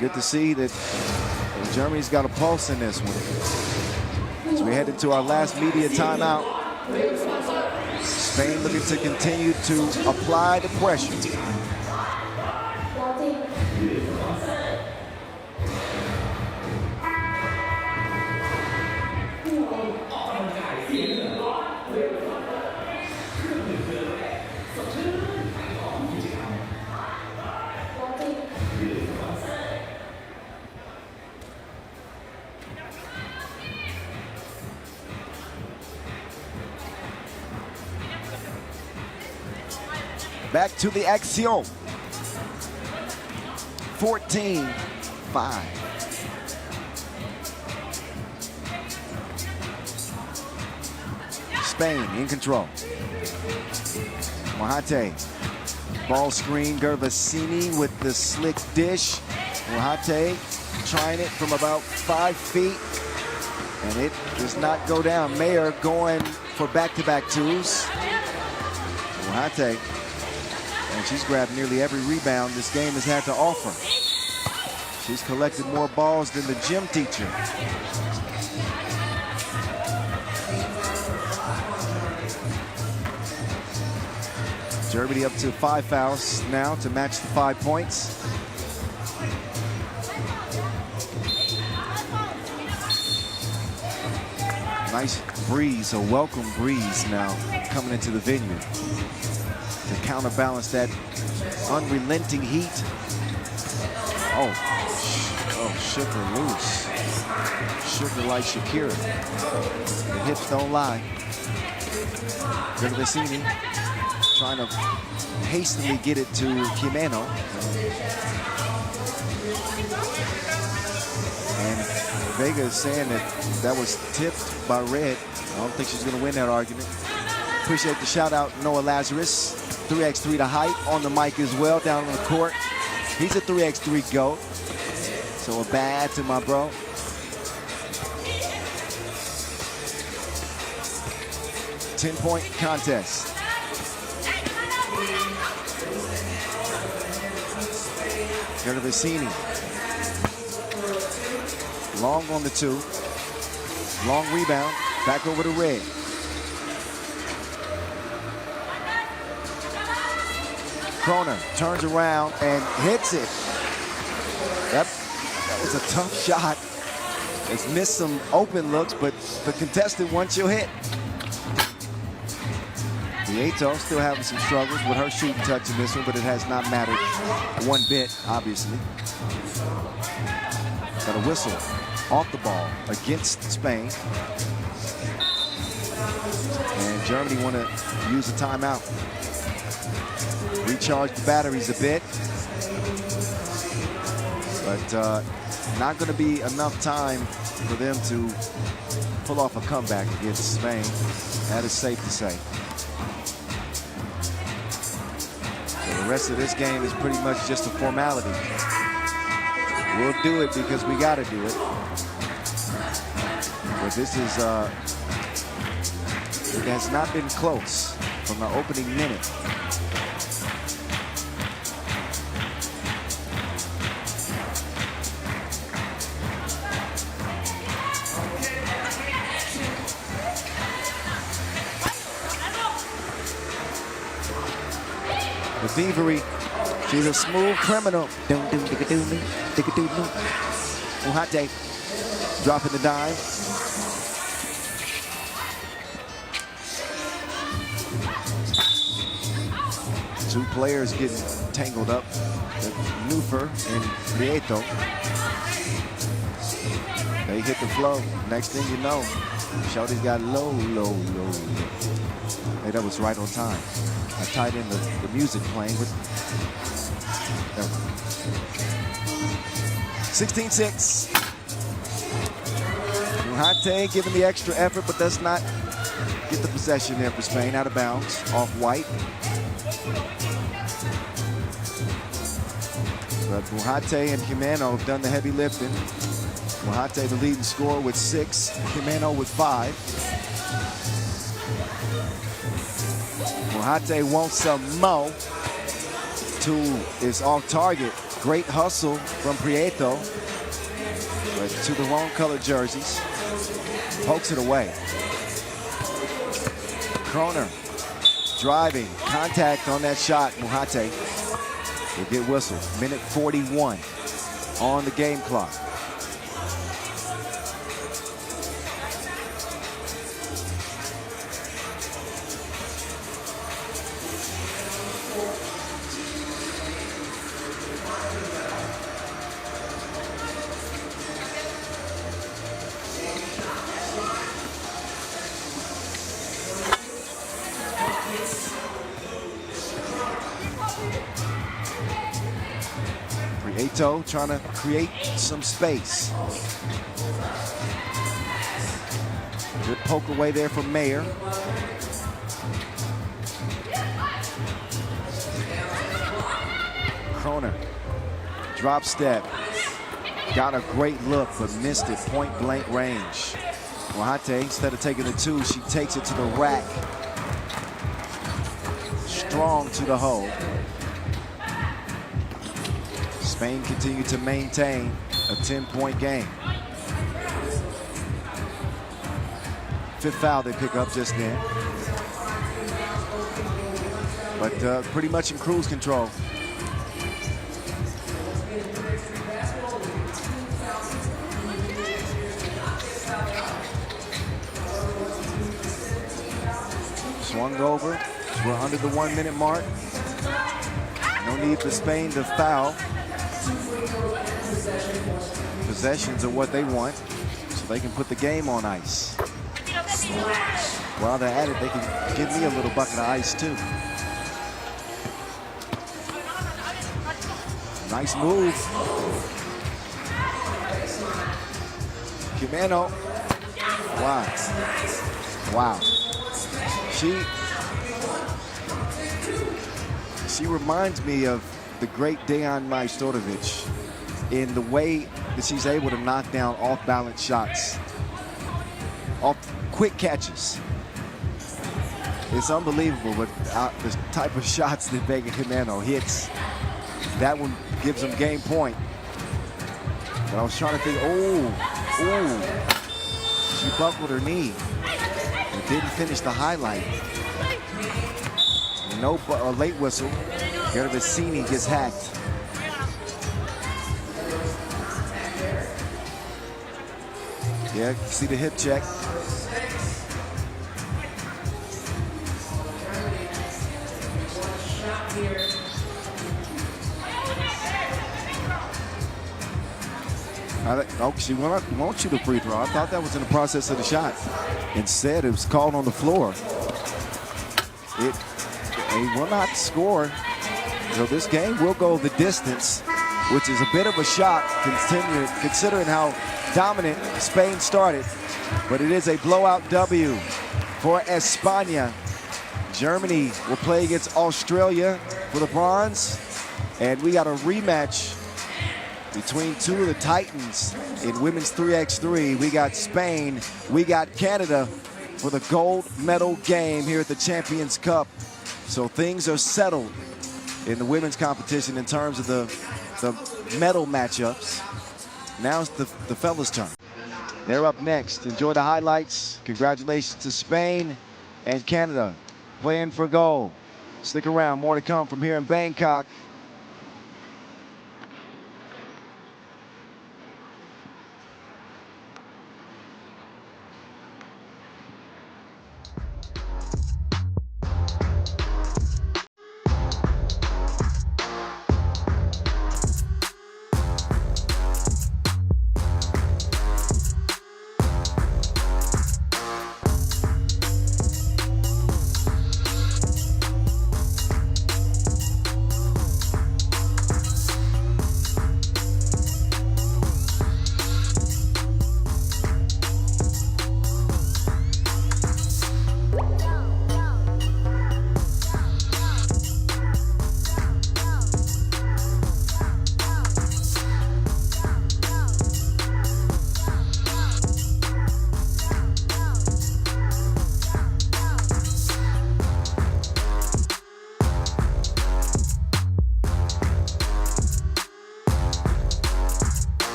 Good to see that Germany's got a pulse in this one. As we head into our last media timeout, Spain looking to continue to apply the pressure. Back to the action. 14-5. Spain in control. Mojate. Ball screen. Gervasini with the slick dish. Mojate trying it from about 5 feet. And it does not go down. Mayer going for back-to-back twos. Mojate. And she's grabbed nearly every rebound this game has had to offer. She's collected more balls than the gym teacher. Germany up to 5 fouls now to match the 5 points. Nice breeze, a welcome breeze now coming into the venue to counterbalance that unrelenting heat. Oh, shook her loose. Shook her like Shakira. The hips don't lie. Gervasini trying to hastily get it to Jimeno. And Vega is saying that was tipped by red. I don't think she's going to win that argument. Appreciate the shout out, Noah Lazarus. 3x3 to hype on the mic as well down on the court. He's a 3x3 GOAT. So a bad to my bro. Ten-point contest. Gervasini. Long on the 2. Long rebound. Back over to Red. Kroner turns around and hits it. That was a tough shot. It's missed some open looks, but the contested one she'll hit. Prieto still having some struggles with her shooting touch in this one, but it has not mattered one bit, obviously. Got a whistle off the ball against Spain. And Germany want to use a timeout. Recharge the batteries a bit. But not going to be enough time for them to pull off a comeback against Spain. That is safe to say. So the rest of this game is pretty much just a formality. We'll do it because we got to do it. But this is, it has not been close from the opening minute. The thievery. She's a smooth criminal. Muhate dropping the dime. Two players getting tangled up. Nufer and Prieto. They hit the flow. Next thing you know, Shorty's got low. Hey, that was right on time. I tied in the music playing with 16-6. Muhate giving the extra effort, but does not get the possession there for Spain. Out of bounds, off White. But Muhate and Jimeno have done the heavy lifting. Muhate the leading scorer with 6, Jimeno with 5. Muhate wants some mo. 2 is off target. Great hustle from Prieto. But to the wrong color jerseys. Pokes it away. Kroner driving. Contact on that shot. Muhate will get whistled. Minute 41 on the game clock. Prieto trying to create some space. Good poke away there from Mayer. Kroner, drop step. Got a great look, but missed it, point blank range. Muhate, instead of taking the 2, she takes it to the rack. Strong to the hole. Spain continued to maintain a 10-point game. 5th foul they pick up just then. But pretty much in cruise control. Swung over. We're under the 1-minute mark. No need for Spain to foul. Possessions are what they want, so they can put the game on ice. While they're at it, they can give me a little bucket of ice too. Nice move. Jimeno. Wow. She reminds me of the great Dejan Majstorovic in the way that she's able to knock down off-balance shots, off quick catches. It's unbelievable, but the type of shots that Vega Jimeno hits, that one gives them game point. But I was trying to think, she buckled her knee and didn't finish the highlight. No, a late whistle. Gervasini gets hacked. Yeah, see the hip check. Oh, she won't shoot a free throw. I thought that was in the process of the shot. Instead, it was called on the floor. They will not score. So this game will go the distance, which is a bit of a shock considering how dominant Spain started. But it is a blowout W for España. Germany will play against Australia for the bronze. And we got a rematch between 2 of the Titans in women's 3x3. We got Spain, we got Canada for the gold medal game here at the Champions Cup. So things are settled in the women's competition in terms of the medal matchups. Now it's the fellas' turn. They're up next. Enjoy the highlights. Congratulations to Spain and Canada playing for gold. Stick around, more to come from here in Bangkok.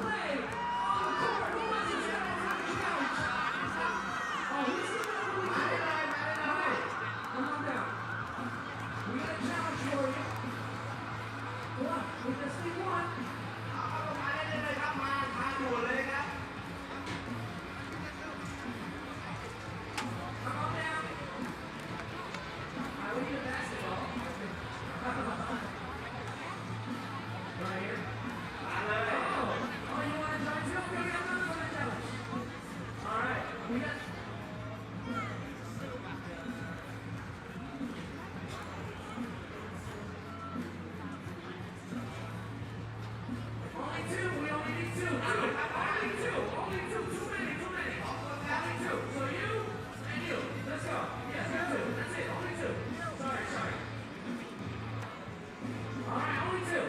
play on the court. Who wants to step up for the challenge? Oh, who's the one who we did? Okay, come on down. We got a challenge for you. Come on, we just need one. Come on down. I need a basketball. Right here. Oh, you want to join too? Okay, we got another one to challenge. All right, we got. Only two. We only need two. Only two. Only two. Too many. Only two. So you and you. Let's go. Yes, you two. That's it. Only two. Sorry. All right, only two.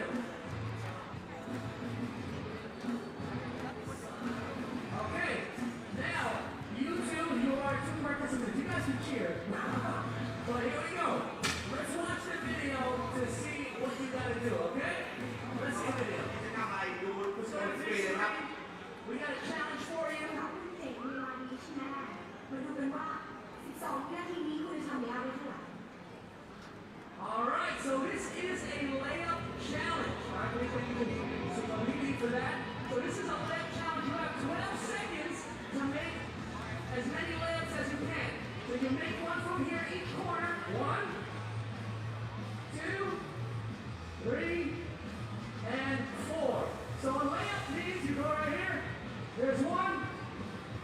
Okay. Now, you two, you are two participants. You guys can cheer. But here we go. Let's watch the video to see what you gotta do, okay? Let's see the video. We got a challenge for you. เด็กเวลานี้ใช่ไหมมาดูกันว่า 12 วินาทีนี้คุณจะทำได้เท่าไหร่ All right, so this is a layup challenge. All right, so what we need for that. So this is a layup challenge. You have 12 seconds to make as many layups as you can. So you make one from here each corner. 1, 2, 3, and 4. So a layup means you go right here. There's one.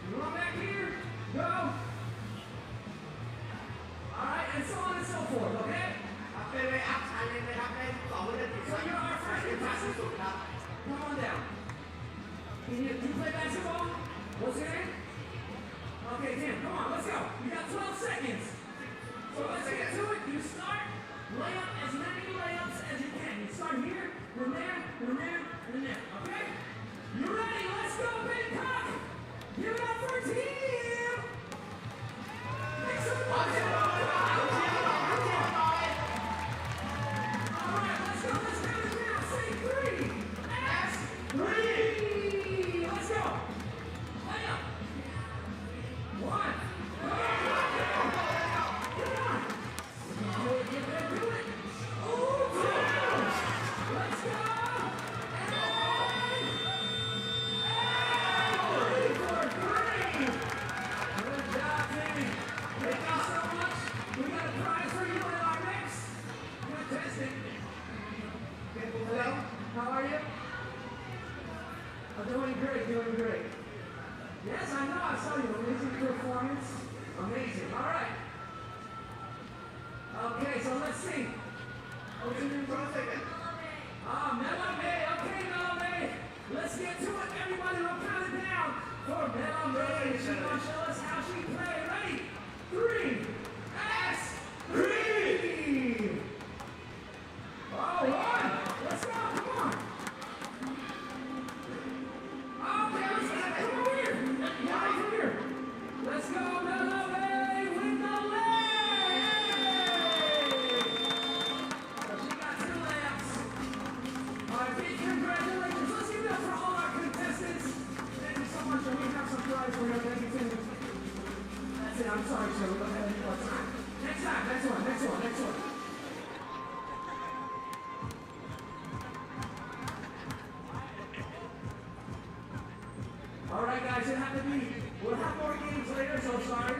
You run back here. Go. All right, and so on and so forth, okay? So you're our first contestant. Come on down. Do you play basketball? What's your name? Okay, Tim, come on, let's go. You got 12 seconds. So let's get to it. You start, lay up as many layups as you can. You start here, then there, then there, then there, okay? You ready? Let's go, Bangkok! Give it up for team! Make some noise! All right, let's go. Let's count it down. Say 3. Ask 3. Let's go. Lay up. 1. Come on. You better do it. Oh, 2. Let's go. And 3 for 3. Good job, Timmy. Thank you so much. We got a prize for you in our next contestant. Hello, how are you? I'm doing great. Yes, I know, I saw you. Amazing performance. Amazing. All right. Okay, so let's see. What's your name? Melame. Okay, Melame. Let's get to it, everybody. We'll count it down for Melame. She's going to show us how she plays. Ready? 3. X 3. All right. Let's go. Come on. Okay, let's go. Come over here. Yeah, come here. Let's go, Melame with the leg. So she got 2 layups. All right, big congratulations. Let's give it up for all our contestants. Thank you so much. And we have some prize for you. Thank you, Tim. That's it. I'm sorry, sir. We're going to have any more time. Next one. All right, guys, we'll have more games later, so sorry,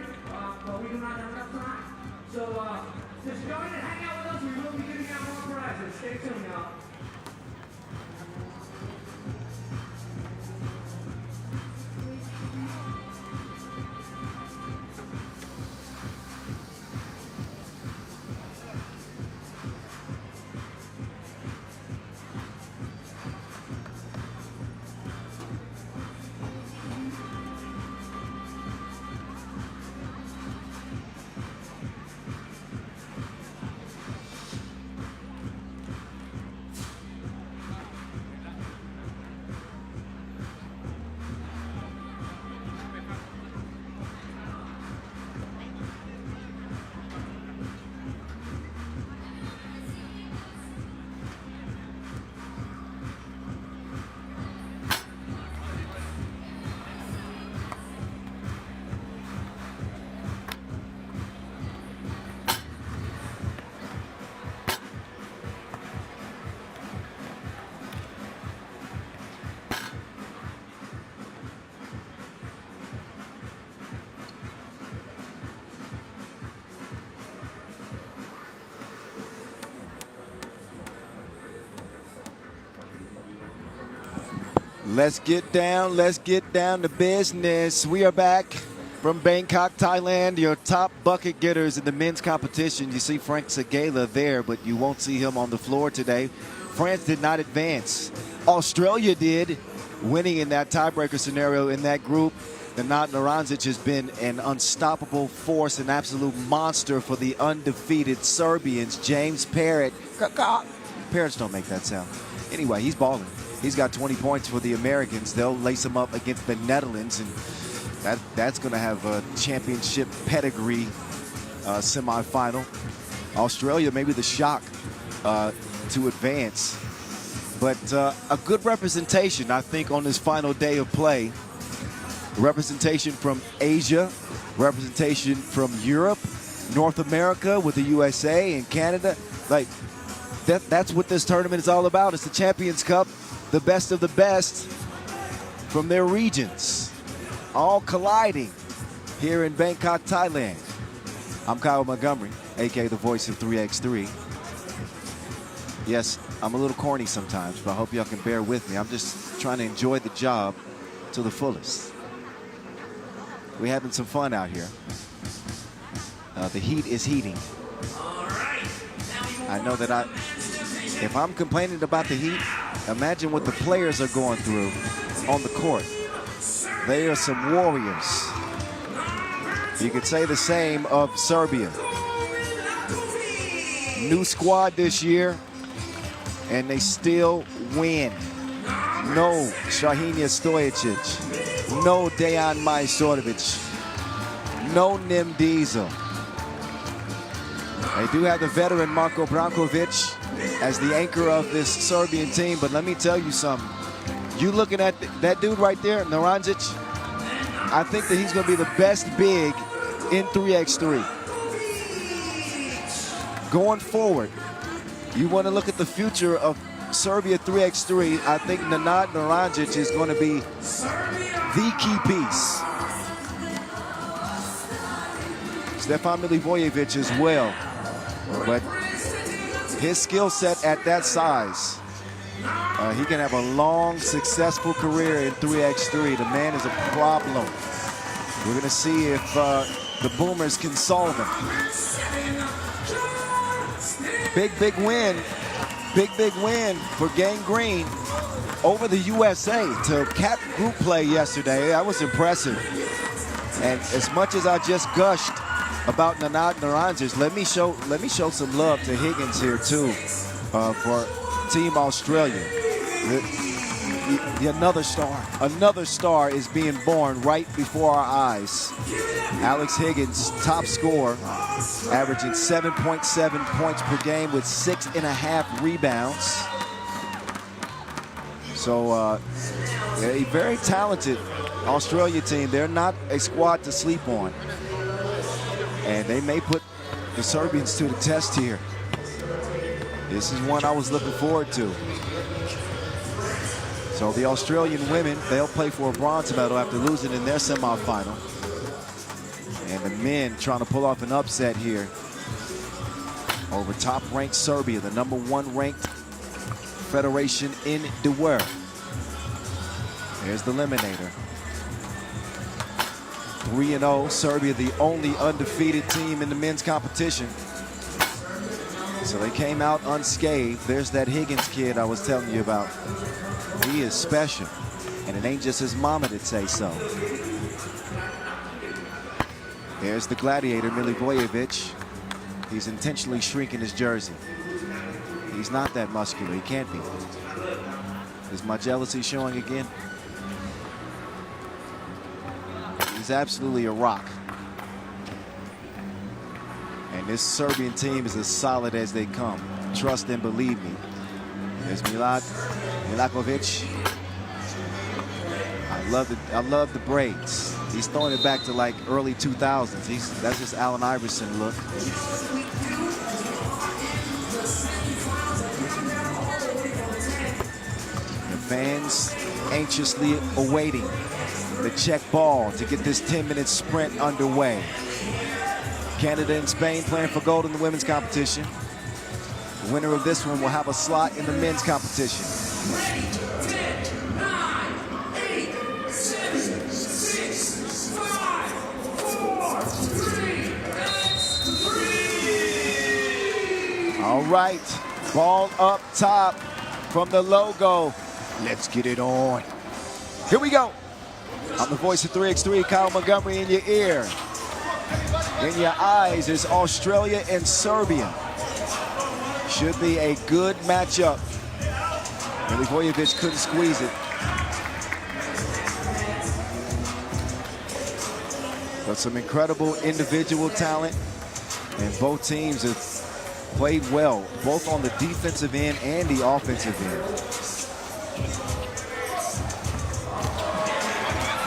but we do not have enough time. So just join and hang out with us. We will be giving out more prizes. Stay tuned, y'all. Let's get down to business. We are back from Bangkok, Thailand. Your top bucket getters in the men's competition. You see Frank Segala there, but you won't see him on the floor today. France did not advance. Australia did, winning in that tiebreaker scenario in that group. Nenad Naranjic has been an unstoppable force, an absolute monster for the undefeated Serbians. James Parrott. Parrots don't make that sound. Anyway, he's balling. He's got 20 points for the Americans. They'll lace him up against the Netherlands, and that's going to have a championship pedigree semifinal. Australia, maybe the shock to advance. But a good representation, I think, on this final day of play. Representation from Asia, representation from Europe, North America with the USA and Canada. Like, that's what this tournament is all about. It's the Champions Cup. The best of the best from their regions, all colliding here in Bangkok, Thailand. I'm Kyle Montgomery, aka the voice of 3x3. Yes, I'm a little corny sometimes, but I hope y'all can bear with me. I'm just trying to enjoy the job to the fullest. We're having some fun out here. The heat is heating. I know that if I'm complaining about the heat, imagine what the players are going through on the court. They are some warriors. You could say the same of Serbia. New squad this year, and they still win. No Shahina Stojicic. No Dejan Majstorovic. No Nim Diesel. They do have the veteran Marko Brankovic as the anchor of this Serbian team, but let me tell you something. You looking at that dude right there, Naranjic, I think that he's going to be the best big in 3x3. Going forward, you want to look at the future of Serbia 3x3, I think Nenad Naranjic is going to be the key piece. Stefan Milivojevic as well. But his skill set at that size, he can have a long, successful career in 3x3. The man is a problem. We're going to see if the Boomers can solve him. Big win. Big win for Gang Green over the USA to cap group play yesterday. That was impressive. And as much as I just gushed about Nenad Naranjic, let me show some love to Higgins here too for Team Australia. Another star is being born right before our eyes. Alex Higgins, top scorer, averaging 7.7 points per game with 6.5 rebounds. So a very talented Australia team. They're not a squad to sleep on. And they may put the Serbians to the test here. This is one I was looking forward to. So the Australian women, they'll play for a bronze medal after losing in their semifinal. And the men trying to pull off an upset here over top-ranked Serbia, the #1 ranked federation in the world. There's the eliminator. 3-0, Serbia, the only undefeated team in the men's competition. So they came out unscathed. There's that Higgins kid I was telling you about. He is special, and it ain't just his mama that say so. There's the gladiator, Milivojevic. He's intentionally shrinking his jersey. He's not that muscular. He can't be. Is my jealousy showing again? He's absolutely a rock. And this Serbian team is as solid as they come. Trust and believe me. There's Milakovic. I love the braids. He's throwing it back to like early 2000s. That's just Allen Iverson look. The fans anxiously awaiting the check ball to get this 10-minute sprint underway. Canada and Spain playing for gold in the women's competition. The winner of this one will have a slot in the men's competition. right. Ball up top from the logo. Let's get it on. Here we go. I'm the voice of 3x3, Kyle Montgomery, in your ear. In your eyes is Australia and Serbia. Should be a good matchup. Milivojevic couldn't squeeze it. But some incredible individual talent. And both teams have played well, both on the defensive end and the offensive end.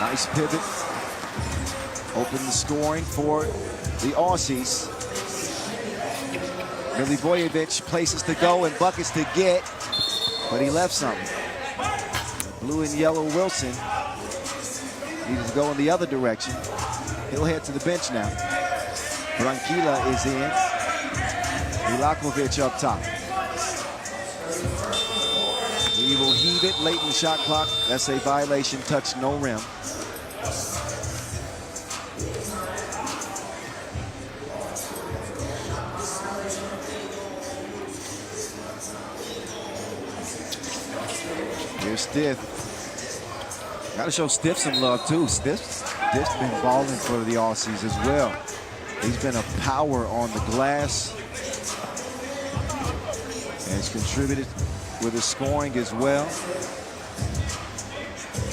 Nice pivot. Open the scoring for the Aussies. Milivojevic places to go and buckets to get, but he left something. Blue and yellow Wilson needed to go in the other direction. He'll head to the bench now. Branquilla is in. Milakovic up top. He will heave it late in the shot clock. That's a violation, touch no rim. Here's Stiff. Got to show Stiff some love too. Stiff's been balling for the Aussies as well. He's been a power on the glass. And he's contributed with his scoring as well.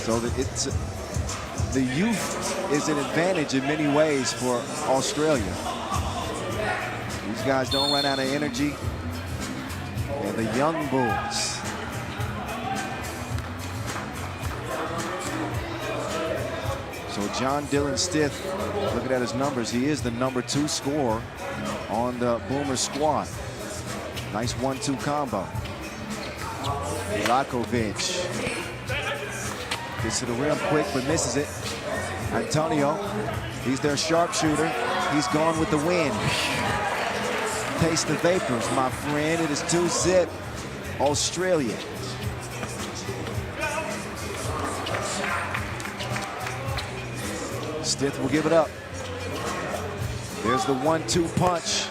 So that the youth is an advantage in many ways for Australia. These guys don't run out of energy. And the young bulls. So John Dylan Stiff, looking at his numbers, he is the #2 scorer on the Boomer squad. Nice 1-2 combo. Milakovic gets to the rim quick, but misses it. Antonio, he's their sharpshooter. He's gone with the wind. Taste the vapors, my friend. It is 2-zip, Australia. Stiff will give it up. There's the 1-2 punch.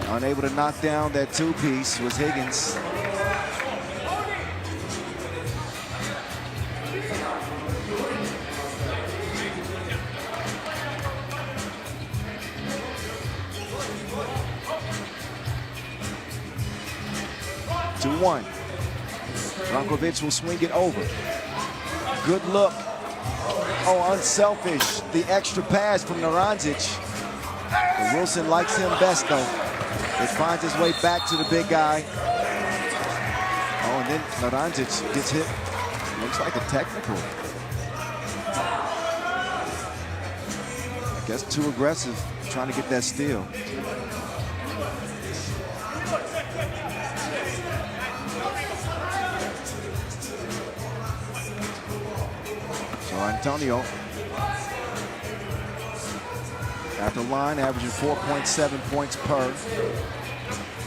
Unable to knock down that two-piece was Higgins. One. Brankovic will swing it over. Good look. Oh, unselfish. The extra pass from Naranjic. But Wilson likes him best, though. It finds its way back to the big guy. Oh, and then Naranjic gets hit. Looks like a technical. I guess too aggressive, trying to get that steal. Antonio at the line, averaging 4.7 points per,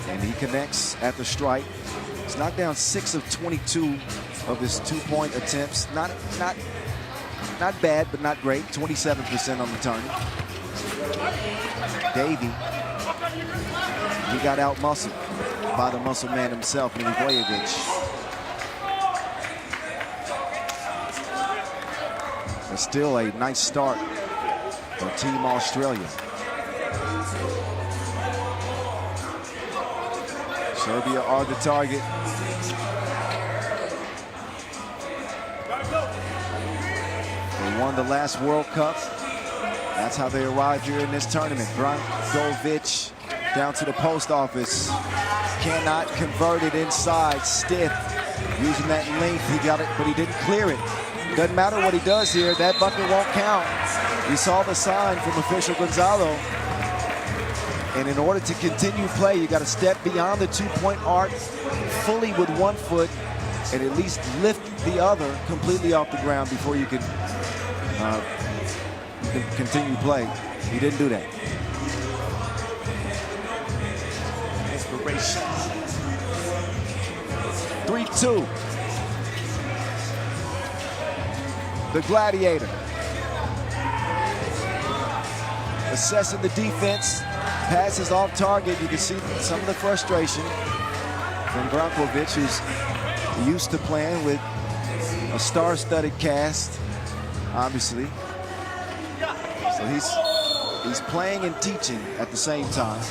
and he connects at the stripe. He's knocked down 6 of 22 of his 2-point attempts. Not bad, but not great. 27% on the turn. Davey, he got out-muscled by the muscle man himself, Milivojevic. But still a nice start for Team Australia. Serbia are the target. They won the last World Cup. That's how they arrived here in this tournament. Brankovic down to the post office. Cannot convert it inside. Stiff using that length. He got it, but he didn't clear it. Doesn't matter what he does here, that bucket won't count. We saw the sign from official Gonzalo. And in order to continue play, you got to step beyond the 2-point arc fully with 1 foot and at least lift the other completely off the ground before you can continue play. He didn't do that. Inspiration. 3-2. The Gladiator. Assessing the defense. passes off target. You can see some of the frustration from Brankovic, who's used to playing with a star-studded cast, obviously. So he's playing and teaching at the same time.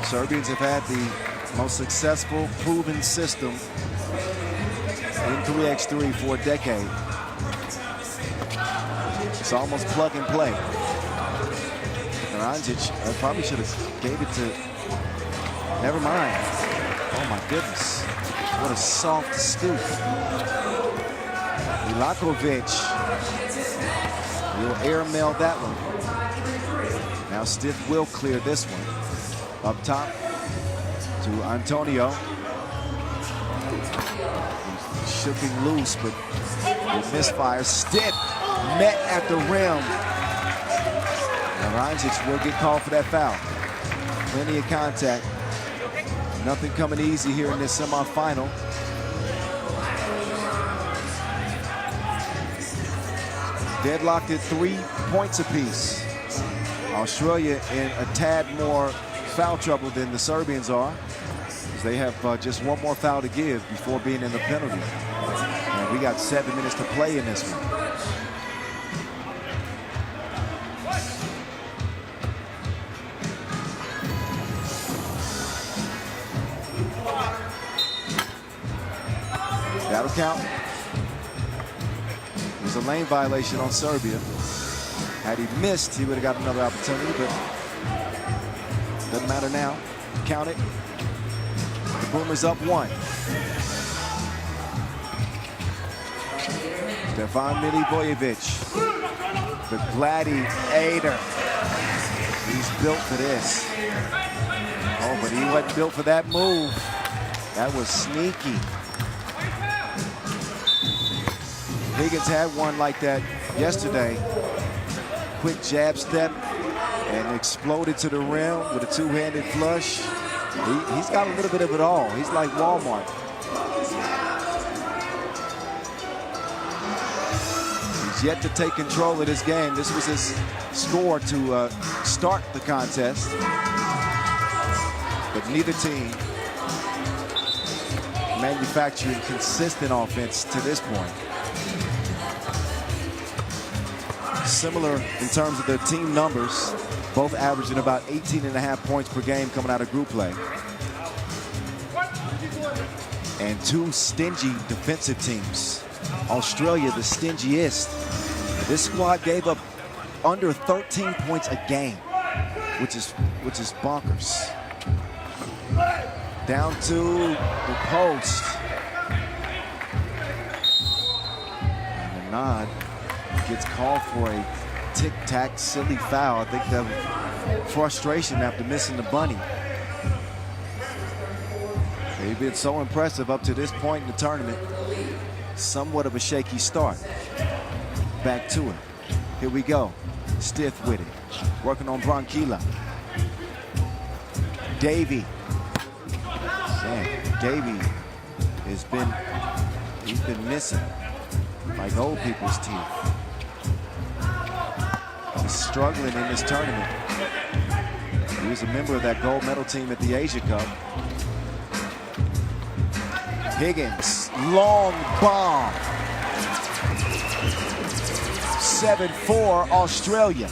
Serbians have had the most successful, proven system in 3x3 for a decade. It's almost plug and play. Naranjic probably should have gave it to, never mind. Oh my goodness, what a soft scoop. Ilakovic will airmail that one. Now Stiff will clear this one. Up top to Antonio. He's shooting loose, but with misfire. Stiff met at the rim. Naranjic will get called for that foul. Plenty of contact. Nothing coming easy here in this semifinal. Deadlocked at 3 points apiece. Australia in a tad more foul trouble than the Serbians are, as they have just one more foul to give before being in the penalty. And we got 7 minutes to play in this one. That'll count. There's a lane violation on Serbia. Had he missed, he would have got another opportunity, but doesn't matter now. Count it. The Boomers up 1. Stefan Milivojevic, the gladiator. He's built for this. Oh, but he wasn't built for that move. That was sneaky. Higgins had one like that yesterday. Quick jab step and exploded to the rim with a two-handed flush. He's got a little bit of it all. He's like Walmart. He's yet to take control of this game. This was his score to start the contest. But neither team manufactured consistent offense to this point. Similar in terms of their team numbers, both averaging about 18.5 points per game coming out of group play. And two stingy defensive teams. Australia, the stingiest. This squad gave up under 13 points a game, which is bonkers. Down to the post. And the nod gets called for a tic-tac silly foul. I think that frustration after missing the bunny. They've been so impressive up to this point in the tournament. Somewhat of a shaky start. Back to it. Here we go. Stiff with it. Working on Branquilla. Davey. Man, Davey he's been missing like old people's teeth. He's struggling in this tournament. He was a member of that gold medal team at the Asia Cup. Higgins, long bomb. 7-4 Australia.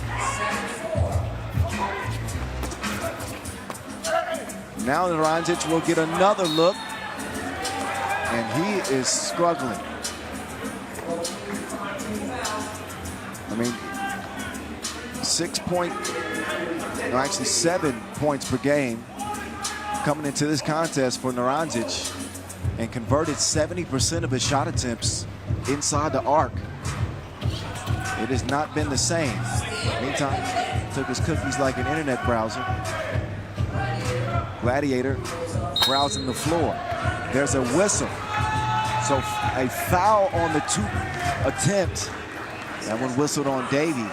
Now Naranjic will get another look, and he is struggling. I mean, 7 points per game coming into this contest for Naranjic, and converted 70% of his shot attempts inside the arc. It has not been the same. Meantime, took his cookies like an internet browser. Gladiator browsing the floor. There's a whistle. So a foul on the 2 attempt. That one whistled on Davey.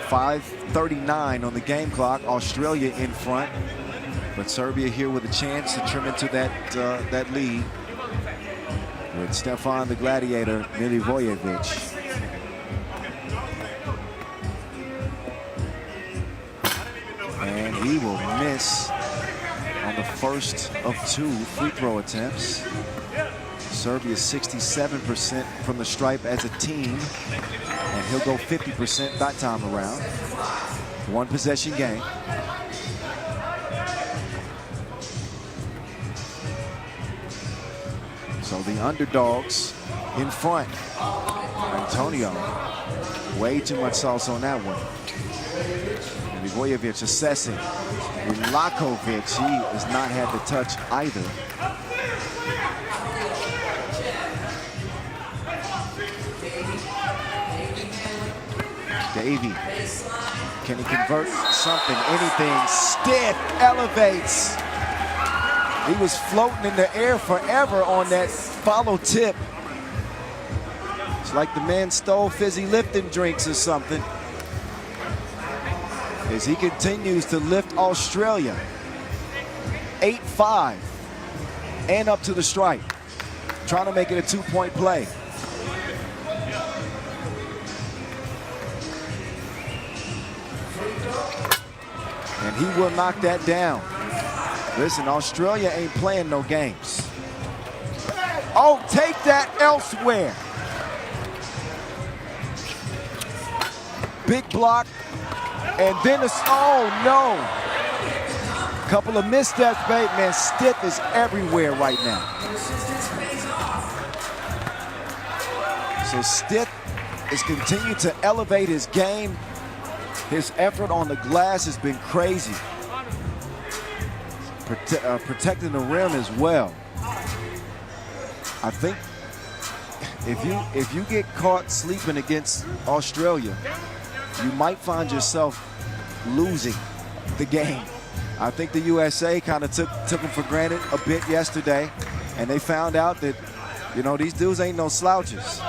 5:39 on the game clock. Australia in front. But Serbia here with a chance to trim into that lead with Stefan the Gladiator Milivojevic. And he will miss on the first of 2 free throw attempts. Serbia 67% from the stripe as a team, and he'll go 50% that time around. 1 possession game. So the underdogs in front. Antonio, way too much sauce on that one. Milivojevic assessing. Lakovic, he has not had the touch either. Davey, can he convert something, anything? Stiff, elevates. He was floating in the air forever on that follow tip. It's like the man stole fizzy lifting drinks or something. As he continues to lift Australia 8-5 and up to the stripe, trying to make it a 2-point play. And he will knock that down. Listen, Australia ain't playing no games. Oh, take that elsewhere. Big block. And then oh no. Couple of missteps, babe. Man, Stiff is everywhere right now. So Stiff is continuing to elevate his game. His effort on the glass has been crazy. Protecting the rim as well. I think if you get caught sleeping against Australia, you might find yourself losing the game. I think the USA kind of took them for granted a bit yesterday, and they found out that, you know, these dudes ain't no slouches.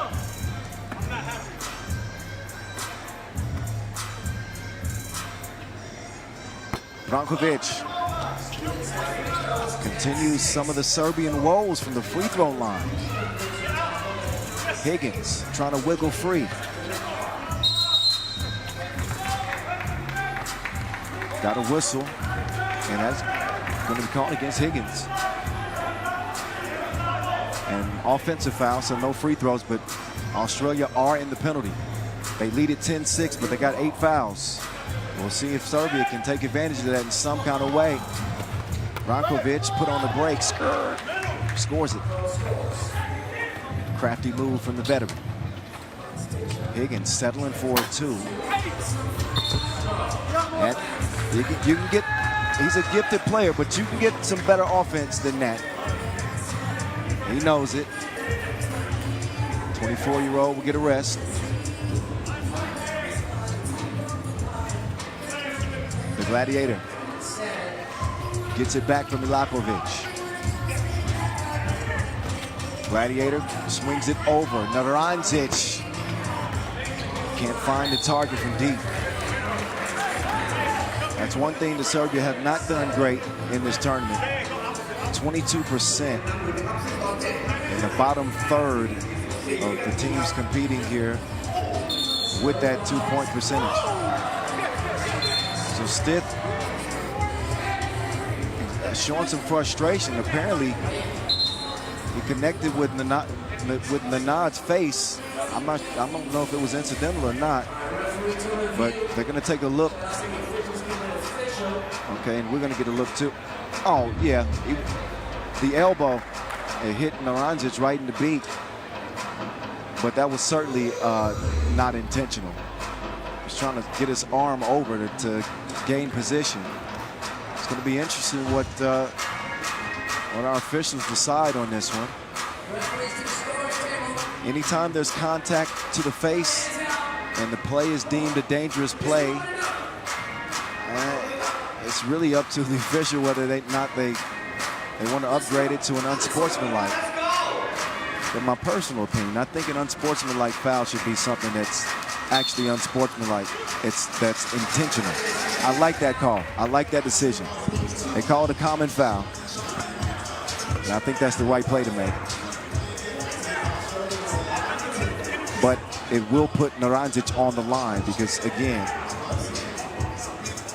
Brankovic continues some of the Serbian woes from the free throw line. Higgins trying to wiggle free. Got a whistle, and that's going to be called against Higgins. And offensive foul, so no free throws, but Australia are in the penalty. They lead at 10-6, but they got 8 fouls. We'll see if Serbia can take advantage of that in some kind of way. Brankovic put on the brakes, scores it. Crafty move from the veteran. Higgins settling for a 2. And you can get, he's a gifted player, but you can get some better offense than that. He knows it. 24-year-old will get a rest. The Gladiator gets it back from Milakovic. Gladiator swings it over. Naranjic can't find the target from deep. That's one thing that Serbia have not done great in this tournament. 22% in the bottom third of the teams competing here with that 2-point percentage. So Stiff showing some frustration. Apparently, he connected with Nanad's face. I don't know if it was incidental or not, but they're going to take a look. Okay, and we're going to get a look too. Oh, yeah. The elbow, it hit Naranjic right in the beak. But that was certainly not intentional. He was trying to get his arm over to gain position. It's going to be interesting what our officials decide on this one. Anytime there's contact to the face and the play is deemed a dangerous play, it's really up to the official whether they want to upgrade it to an unsportsmanlike. In my personal opinion, I think an unsportsmanlike foul should be something that's actually unsportsmanlike. That's intentional. I like that call. I like that decision. They called a common foul. And I think that's the right play to make. But it will put Naranjic on the line because, again,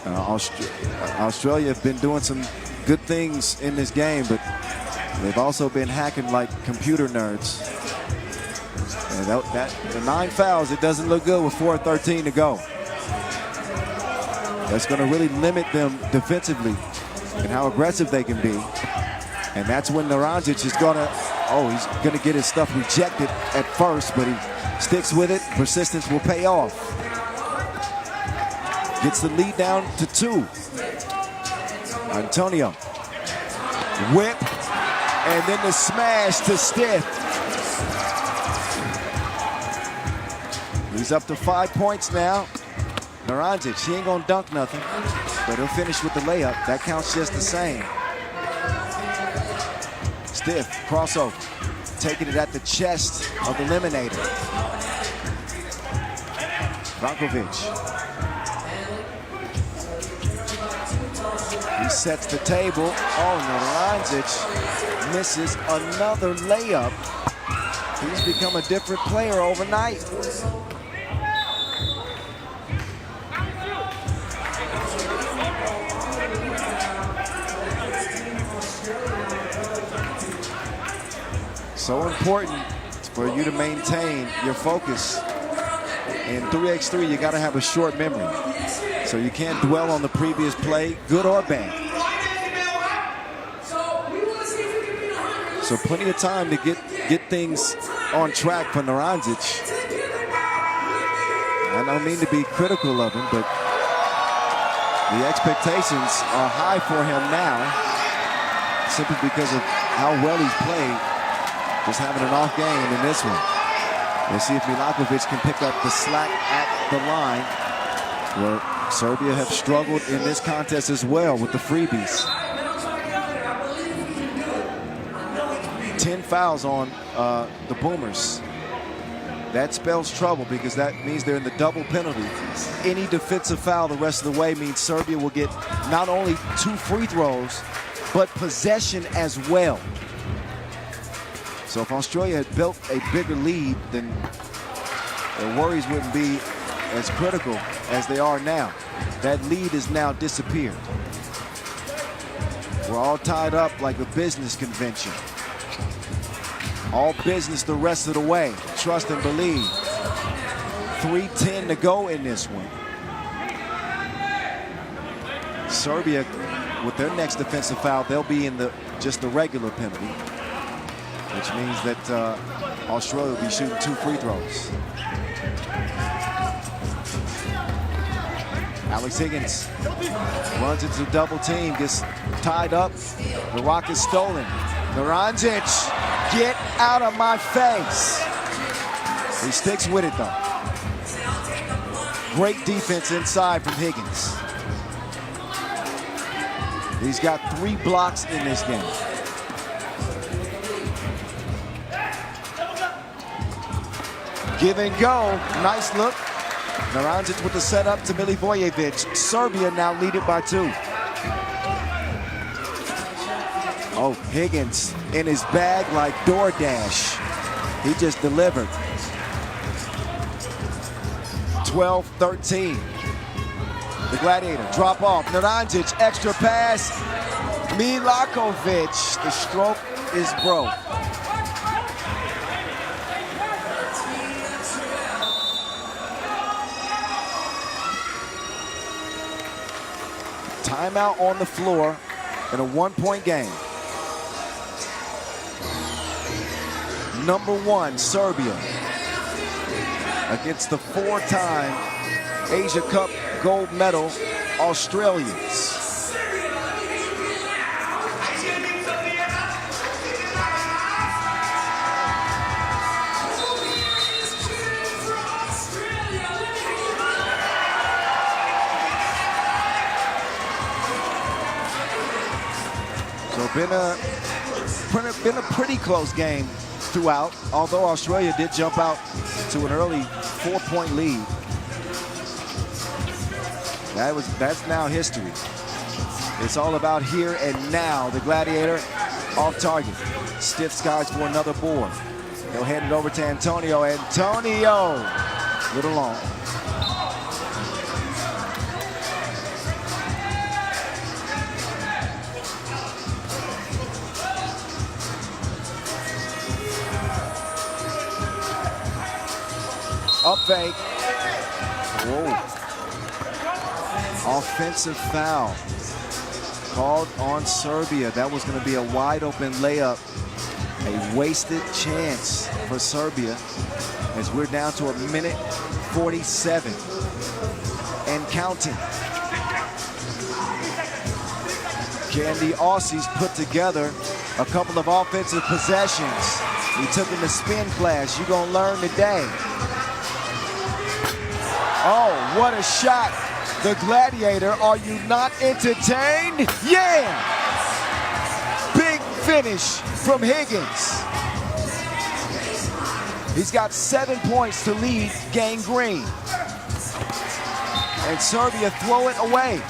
Australia have been doing some good things in this game, but they've also been hacking like computer nerds. And the 9 fouls, it doesn't look good with 4:13 to go. That's going to really limit them defensively and how aggressive they can be. And that's when Naranjic is going to, he's going to get his stuff rejected at first, but he sticks with it. Persistence will pay off. Gets the lead down to 2. Antonio. Whip. And then the smash to Stiff. He's up to 5 points now. Naranjic, he ain't gonna dunk nothing, but he'll finish with the layup. That counts just the same. Stiff, crossover. Taking it at the chest of the eliminator. Brankovic. He sets the table. Naranjic misses another layup. He's become a different player overnight. So important for you to maintain your focus. In 3x3, you got to have a short memory. So you can't dwell on the previous play, good or bad. So plenty of time to get things on track for Naranjic. I don't mean to be critical of him, but the expectations are high for him now, simply because of how well he's played. Just having an off game in this one. We'll see if Milakovic can pick up the slack at the line, where Serbia have struggled in this contest as well with the freebies. 10 fouls on the Boomers. That spells trouble because that means they're in the double penalty. Any defensive foul the rest of the way means Serbia will get not only 2 free throws, but possession as well. So if Australia had built a bigger lead, then their worries wouldn't be as critical as they are now. That lead has now disappeared. We're all tied up like a business convention. All business the rest of the way. Trust and believe. 3:10 to go in this one. Serbia, with their next defensive foul, they'll be in just the regular penalty, which means that Australia will be shooting 2 free throws. Alex Higgins runs into the double team, gets tied up. The rock is stolen. Naranjic, get out of my face. He sticks with it though. Great defense inside from Higgins. He's got 3 blocks in this game. Give and go, nice look. Naranjic with the setup to Milivojevic. Serbia now lead it by 2. Higgins in his bag like DoorDash. He just delivered. 12-13. The Gladiator, drop off. Naranjic, extra pass. Milakovic, the stroke is broke. Timeout on the floor in a 1-point game. Number 1, Serbia against the 4-time Asia Cup gold medal Australians. So been a pretty close game throughout, although Australia did jump out to an early 4-point lead. That's now history. It's all about here and now. The Gladiator off target. Stiff skies for another board. He'll hand it over to Antonio. Antonio, little long. Up fake. Whoa. Offensive foul called on Serbia. That was going to be a wide open layup. A wasted chance for Serbia as we're down to 1:47 and counting. Can the Aussies put together a couple of offensive possessions? We took them to spin class. You're going to learn today. Oh, what a shot. The Gladiator, are you not entertained? Yeah! Big finish from Higgins. He's got 7 points to lead Gang Green. And Serbia throw it away.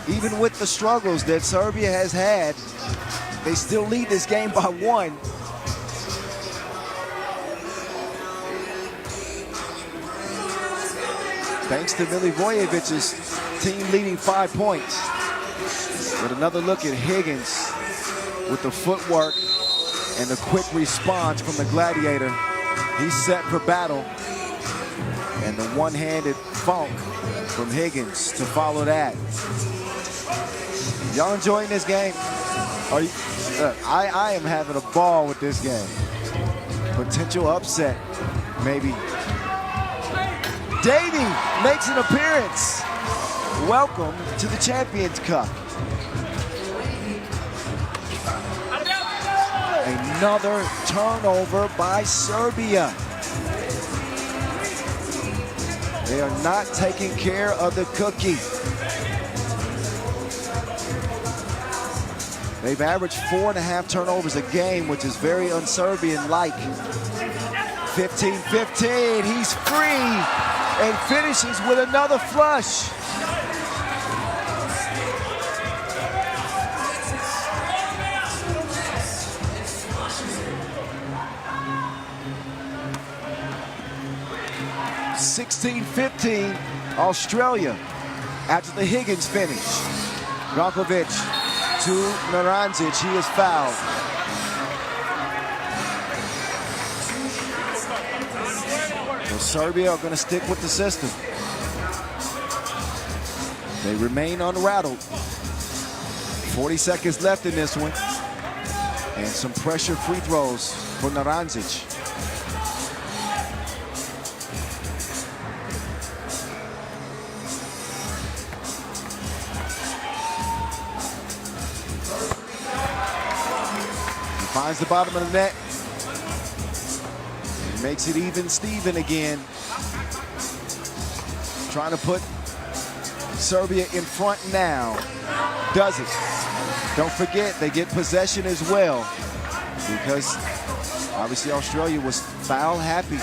Even with the struggles that Serbia has had, they still lead this game by 1. Thanks to Milivojevic's team leading 5 points. But another look at Higgins with the footwork and the quick response from the Gladiator. He's set for battle. And the one-handed funk from Higgins to follow that. Y'all enjoying this game? Are you, I am having a ball with this game. Potential upset, maybe. Davey makes an appearance. Welcome to the Champions Cup. Another turnover by Serbia. They are not taking care of the cookie. They've averaged 4.5 turnovers a game, which is very un-Serbian-like. 15-15, he's free and finishes with another flush. (16-15) Australia after the Higgins finish. Brankovic to Narandzic, he is fouled. So Serbia are going to stick with the system. They remain unrattled. 40 seconds left in this one. And some pressure free throws for Narandzic. Finds the bottom of the net. He makes it even Steven again. Trying to put Serbia in front now. Does it. Don't forget, they get possession as well. Because obviously Australia was foul happy.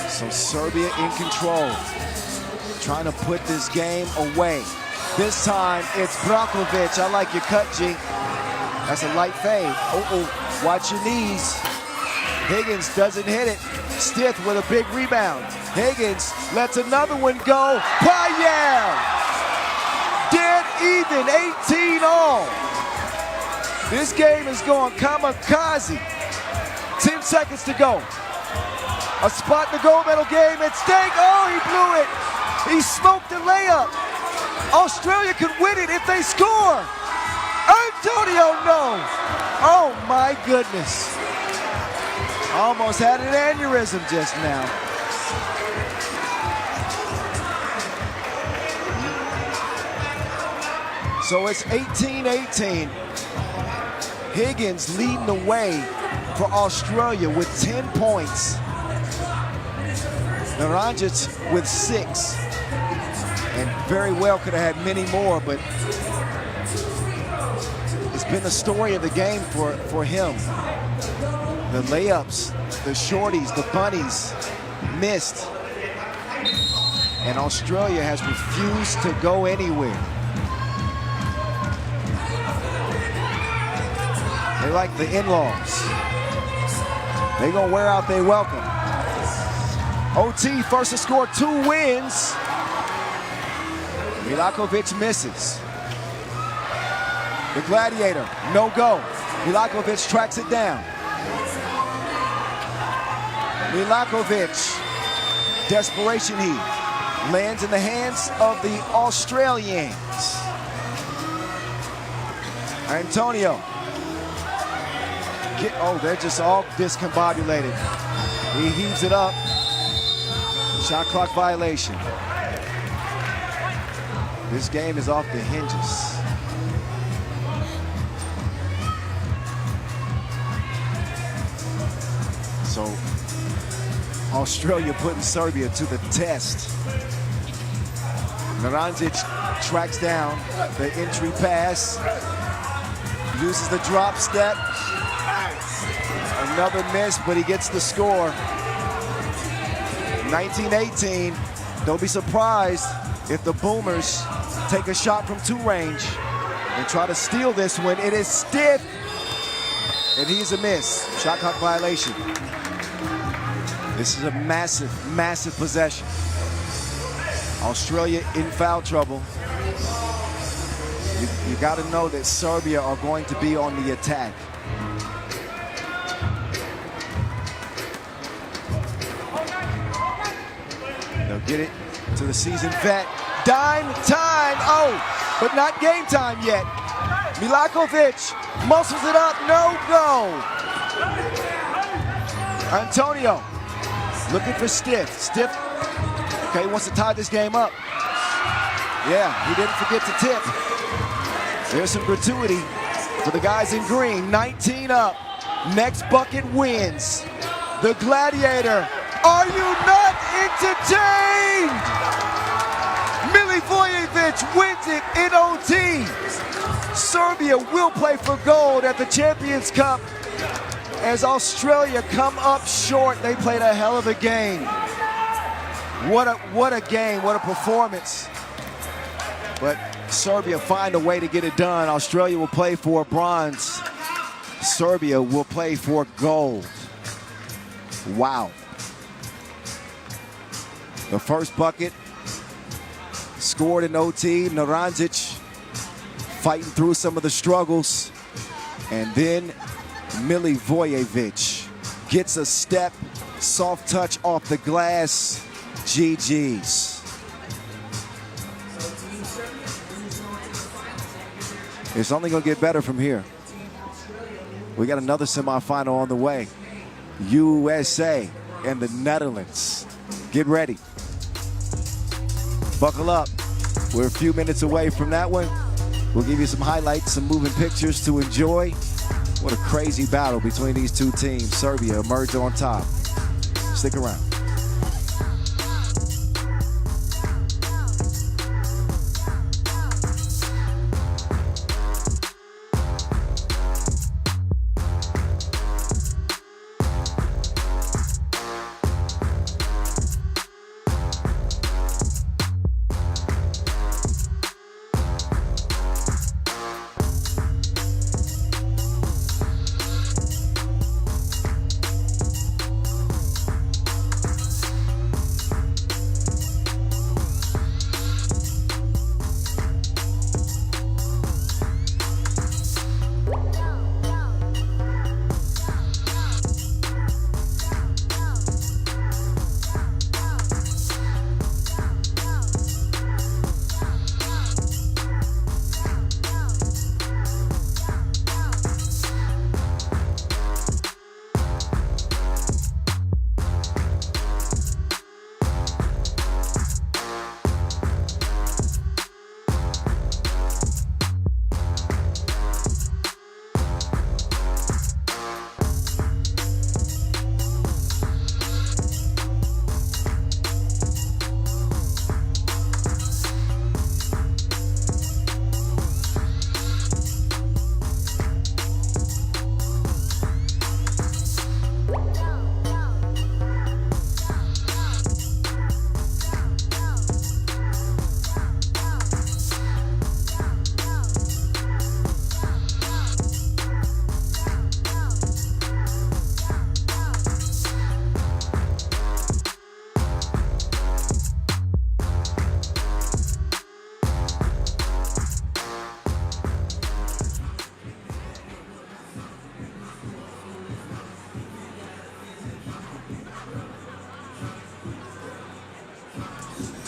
So Serbia in control. Trying to put this game away. This time it's Brankovic. I like your cut, G. That's a light fade. Uh-oh, watch your knees. Higgins doesn't hit it. Stith with a big rebound. Higgins lets another one go. Payel! Dead even, 18 all. This game is going kamikaze. 10 seconds to go. A spot in the gold medal game at stake. Oh, he blew it. He smoked the layup. Australia could win it if they score. Antonio, no. Oh, my goodness. Almost had an aneurysm just now. So it's 18-18. Higgins leading the way for Australia with 10 points. Narandzic with 6. And very well could have had many more, but it's been the story of the game for him. The layups, the shorties, the bunnies. missed. And Australia has refused to go anywhere. They like the in-laws. They gonna wear out their welcome. OT first to score 2 wins. Milakovic misses. The Gladiator, no go. Milakovic tracks it down. Milakovic, desperation heat, lands in the hands of the Australians. Antonio. Oh, they're just all discombobulated. He heaves it up. Shot clock violation. This game is off the hinges. So Australia putting Serbia to the test. Naranjic tracks down the entry pass, uses the drop step. Another miss, but he gets the score. 19-18. Don't be surprised if the Boomers take a shot from 2 range and try to steal this one. It is stiff, and he's a miss. Shot clock violation. This is a massive, massive possession. Australia in foul trouble. You got to know that Serbia are going to be on the attack. They'll get it to the seasoned vet. Dime time. Oh, but not game time yet. Milakovic muscles it up. No go. Antonio looking for Stiff. Stiff, okay, wants to tie this game up. Yeah, he didn't forget to tip. There's some gratuity for the guys in green. 19 up. Next bucket wins. The Gladiator. Are you not entertained? Milivojevic wins it in OT. Serbia will play for gold at the Champions Cup as Australia come up short. They played a hell of a game. What a game, what a performance. But Serbia find a way to get it done. Australia will play for bronze. Serbia will play for gold. Wow. The first bucket scored in OT. Naranjic fighting through some of the struggles. And then Milivojevic gets a step, soft touch off the glass. GG's. It's only going to get better from here. We got another semifinal on the way. USA and the Netherlands. Get ready. Buckle up. We're a few minutes away from that one. We'll give you some highlights, some moving pictures to enjoy. What a crazy battle between these two teams. Serbia emerged on top. Stick around.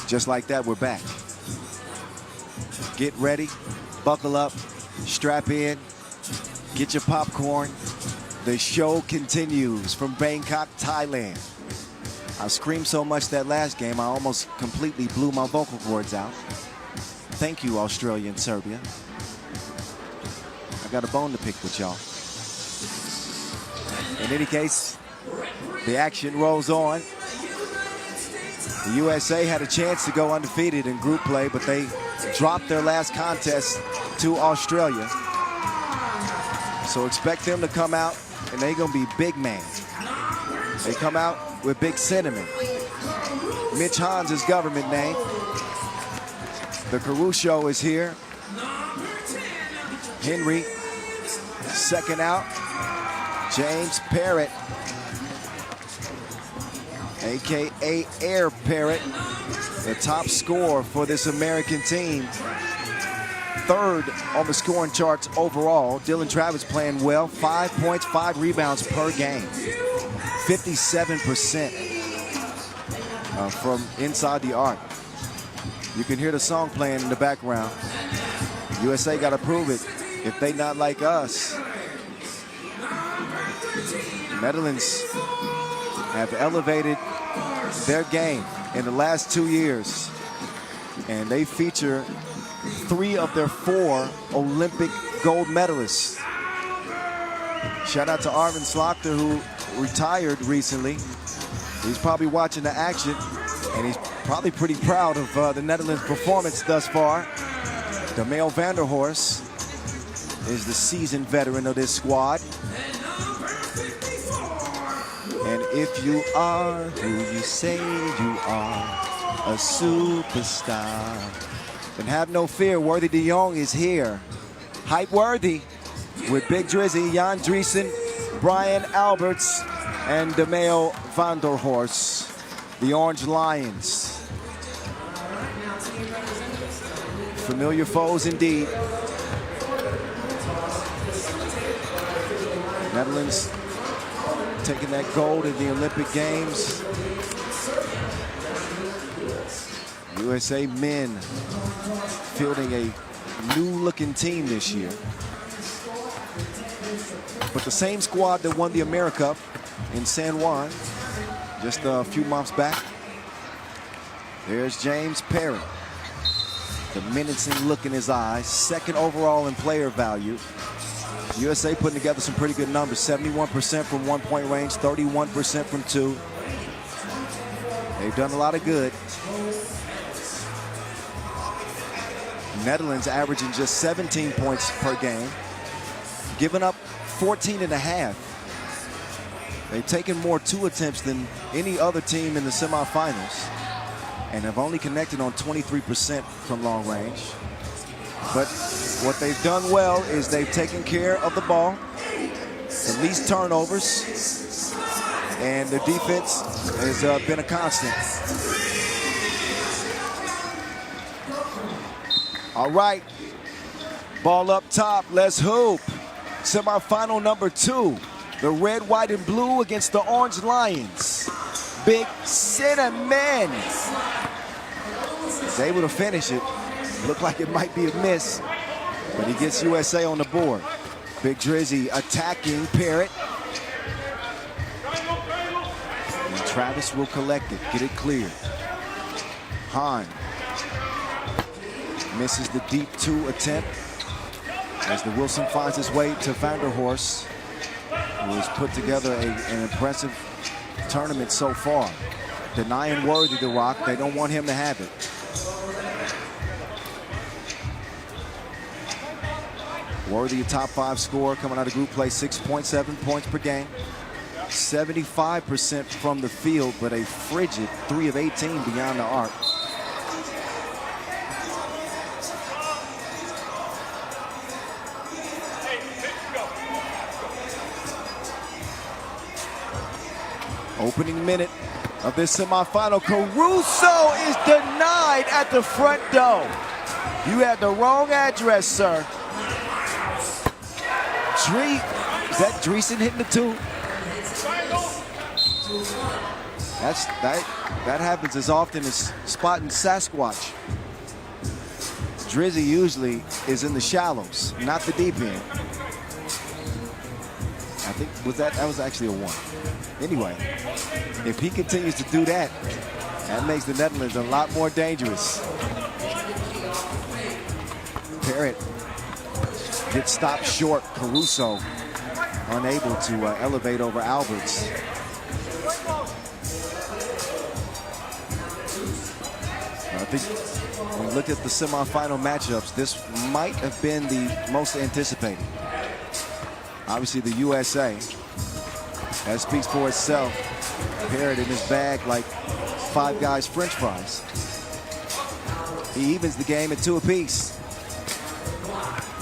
Just like that, we're back. Get ready, buckle up, strap in, get your popcorn. The show continues from Bangkok, Thailand. I screamed so much that last game, I almost completely blew my vocal cords out. Thank you, Australia and Serbia. I got a bone to pick with y'all. In any case, the action rolls on. The USA had a chance to go undefeated in group play, but they dropped their last contest to Australia. So expect them to come out, and they're going to be big man. They come out with big cinnamon. Mitch Hans is government name. The Caruso is here. Henry, second out. James Parrott, AKA Air Parrott, the top scorer for this American team. Third on the scoring charts overall. Dylan Travis playing well. 5 points, 5 rebounds per game. 57% from inside the arc. You can hear the song playing in the background. USA got to prove it if they not like us. The Netherlands have elevated their game in the last 2 years, and they feature 3 of their 4 Olympic gold medalists. Shout out to Arvin Slaughter, who retired recently. He's probably watching the action, and he's probably pretty proud of the Netherlands' performance thus far. Dameel van der Horst is the seasoned veteran of this squad. And if you are who you say you are, a superstar, then have no fear, Worthy de Jong is here. Hype Worthy with Big Drizzy, Jan Driesen, Brian Alberts, and Dameel van der Horst, the Orange Lions. Familiar foes indeed. Netherlands taking that gold in the Olympic Games. USA men fielding a new-looking team this year. But the same squad that won the AmeriCup in San Juan just a few months back. There's James Parrott. The menacing look in his eyes. Second overall in player value. USA putting together some pretty good numbers. 71% from 1-point range, 31% from 2. They've done a lot of good. Netherlands averaging just 17 points per game, giving up 14.5. They've taken more 2 attempts than any other team in the semifinals and have only connected on 23% from long range. But what they've done well is they've taken care of the ball, the least turnovers, and their defense has been a constant. All right, ball up top, let's hoop. Semifinal number 2, the red, white, and blue against the Orange Lions. Big Cinnamon is able to finish it. Looked like it might be a miss, but he gets USA on the board. Big Drizzy attacking Parrott. And Travis will collect it, get it clear. Hahn misses the deep 2 attempt as the Wilson finds his way to van der Horst, who has put together an impressive tournament so far. Denying Worthy the rock, they don't want him to have it. Worthy, a top 5 scorer coming out of group play, 6.7 points per game. 75% from the field, but a frigid 3 of 18 beyond the arc. Opening minute of this semifinal. Caruso is denied at the front door. You had the wrong address, sir. Is that Driesen hitting the 2? That happens as often as spotting Sasquatch. Drizzy usually is in the shallows, not the deep end. I think that was actually a 1. Anyway, if he continues to do that, that makes the Netherlands a lot more dangerous. Parrott gets stopped short. Caruso unable to elevate over Alberts. I think when we looked at the semifinal matchups, this might have been the most anticipated. Obviously, the USA. That speaks for itself. Parrott in his bag like Five Guys French fries. He evens the game at 2 apiece.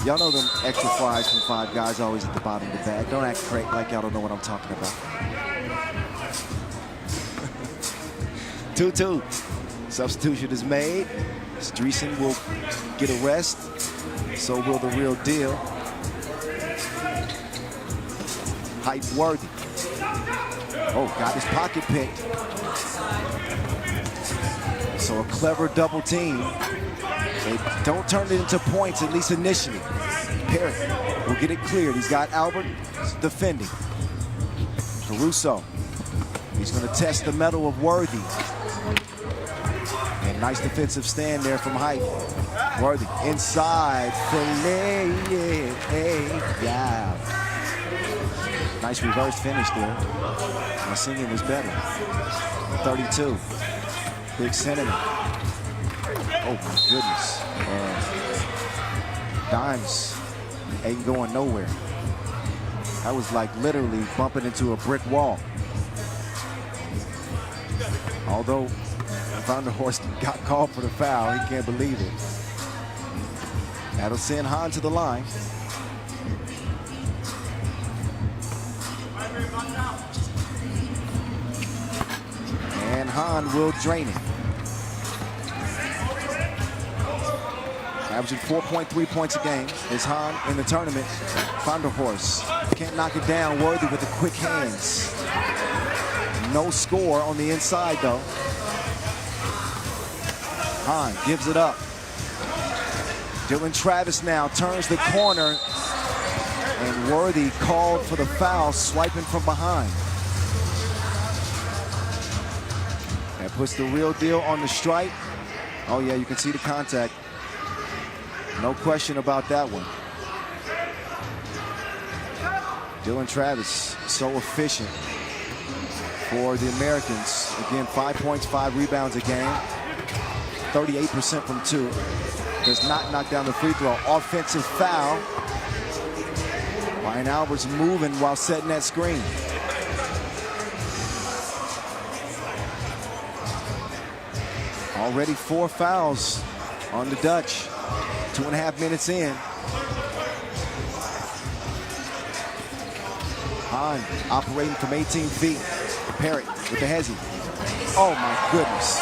Y'all know them extra fries from Five Guys always at the bottom of the bag. Don't act crazy like y'all don't know what I'm talking about. 2-2. Substitution is made. Streesen will get a rest. So will the real deal. Hype Worthy. Oh, got his pocket picked. So a clever double team. They don't turn it into points, at least initially. Parrott will get it cleared. He's got Albert defending. Caruso. He's going to test the mettle of Worthy. And nice defensive stand there from Hype. Worthy inside. Filet. Yeah. Nice reverse finish there. My singing was better. 32. Big sentiment. Oh my goodness. Dimes ain't going nowhere. I was like literally bumping into a brick wall. Although Van der Horst got called for the foul, he can't believe it. That'll send Hahn to the line. And Hahn will drain it. Averaging 4.3 points a game is Hahn in the tournament. Van der Horst can't knock it down. Worthy with the quick hands. No score on the inside though. Hahn gives it up. Dylan Travis now turns the corner. And Worthy called for the foul, swiping from behind. That puts the real deal on the strike. Oh yeah, you can see the contact. No question about that one. Dylan Travis, so efficient for the Americans. Again, 5 points, 5 rebounds a game. 38% from 2. Does not knock down the free throw. Offensive foul. Ryan Alberts moving while setting that screen. Already 4 fouls on the Dutch. 2.5 minutes in. Hahn operating from 18 feet. Parrott with the hezzy. Oh my goodness.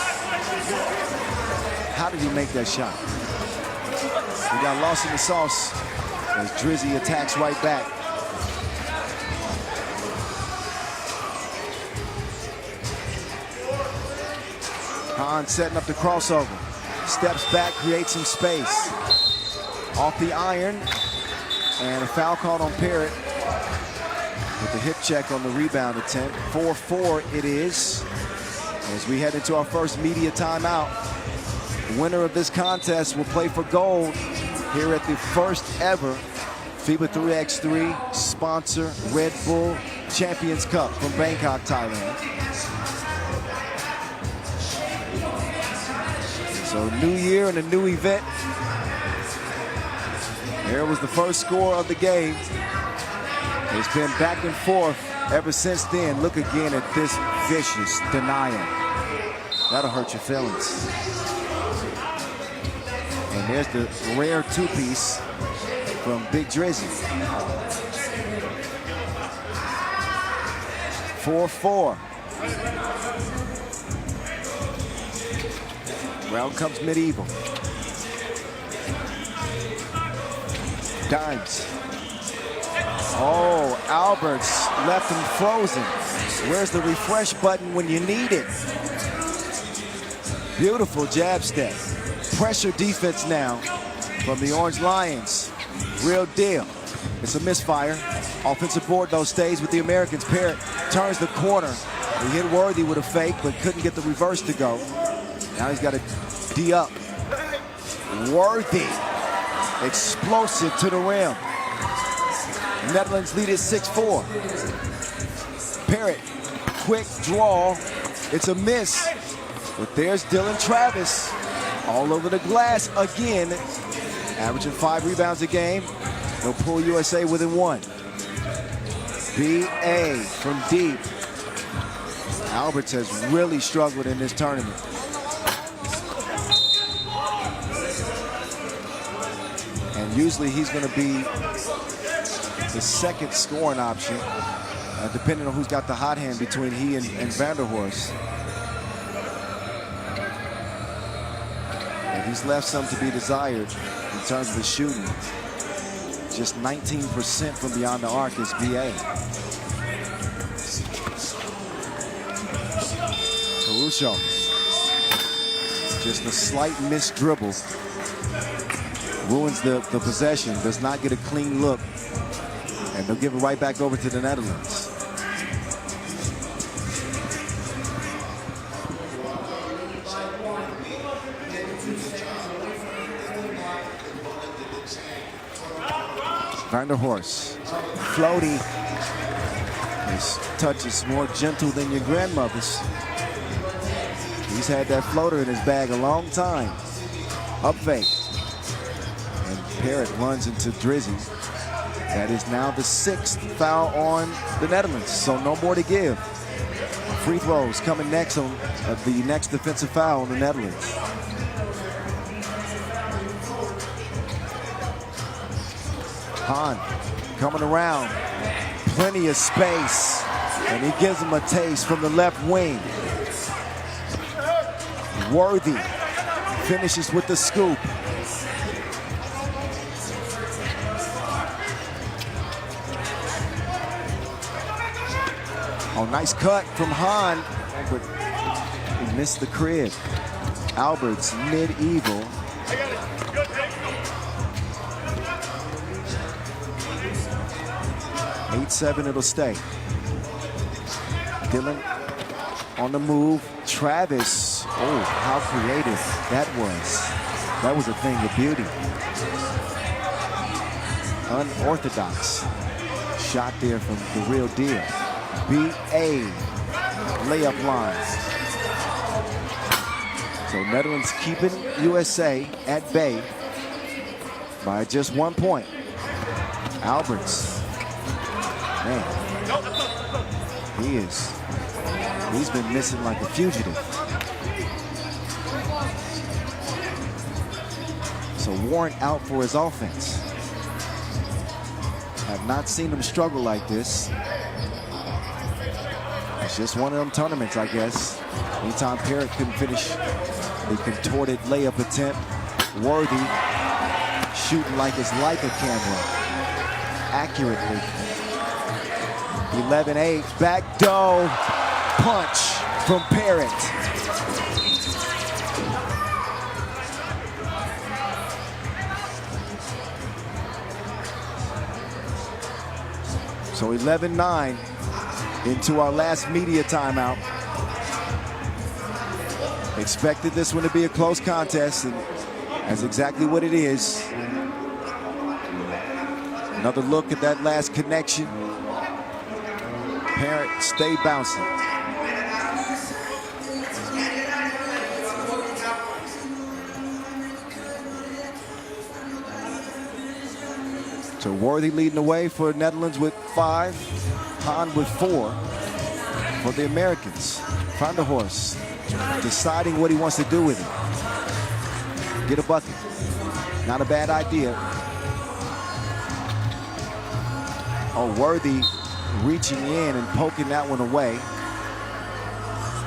How did he make that shot? He got lost in the sauce as Drizzy attacks right back. Hahn setting up the crossover. Steps back, creates some space. Off the iron. And a foul called on Parrott with the hip check on the rebound attempt. 4-4 it is. As we head into our first media timeout. The winner of this contest will play for gold here at the first ever FIBA 3x3 sponsor Red Bull Champions Cup from Bangkok, Thailand. So new year and a new event. There was the first score of the game. It's been back and forth ever since then. Look again at this vicious denial. That'll hurt your feelings. And there's the rare two-piece from Big Drizzy. 4-4. Round comes Medieval. Dimes. Oh, Alberts left him frozen. Where's the refresh button when you need it? Beautiful jab step. Pressure defense now from the Orange Lions. Real deal. It's a misfire. Offensive board, though, stays with the Americans. Parrott turns the corner. He hit Worthy with a fake, but couldn't get the reverse to go. Now he's got a D up. Worthy. Explosive to the rim. Netherlands lead at 6-4. Parrott, quick draw. It's a miss. But there's Dylan Travis all over the glass again. Averaging 5 rebounds a game. They'll pull USA within 1. B.A. from deep. Alberts has really struggled in this tournament. And usually he's going to be the second scoring option, depending on who's got the hot hand between he and Vanderhorst. And he's left some to be desired in terms of his shooting. Just 19% from beyond the arc is B.A. Caruso. Just a slight missed dribble. Ruins the possession. Does not get a clean look. And they'll give it right back over to the Netherlands. Vanderhorst, floaty. His touch is more gentle than your grandmother's. He's had that floater in his bag a long time. Up fake. And Parrott runs into Drizzy. That is now the 6th foul on the Netherlands, so no more to give. Free throws coming next on the next defensive foul on the Netherlands. Hahn coming around, plenty of space, and he gives him a taste from the left wing. Worthy finishes with the scoop. Oh, nice cut from Hahn, but he missed the crib. Alberts, medieval. 8-7, it'll stay. Dylan on the move. Travis, oh, how creative that was. That was a thing of beauty. Unorthodox shot there from the real deal. B.A. layup line. So Netherlands keeping USA at bay by just 1 point. Alberts. Man, he's been missing like a fugitive. So Warren out for his offense. Have not seen him struggle like this. It's just one of them tournaments, I guess. Anytime Parrott couldn't finish the contorted layup attempt, Worthy shooting like it's like a camera, accurately. 11-8, back door punch from Parrott. So 11-9 into our last media timeout. Expected this one to be a close contest, and that's exactly what it is. Another look at that last connection. Parrott stay bouncing. So Worthy leading the way for Netherlands with 5, Hahn with 4 for the Americans. Vanderhorst deciding what he wants to do with it. Get a bucket. Not a bad idea. Oh, Worthy reaching in and poking that one away.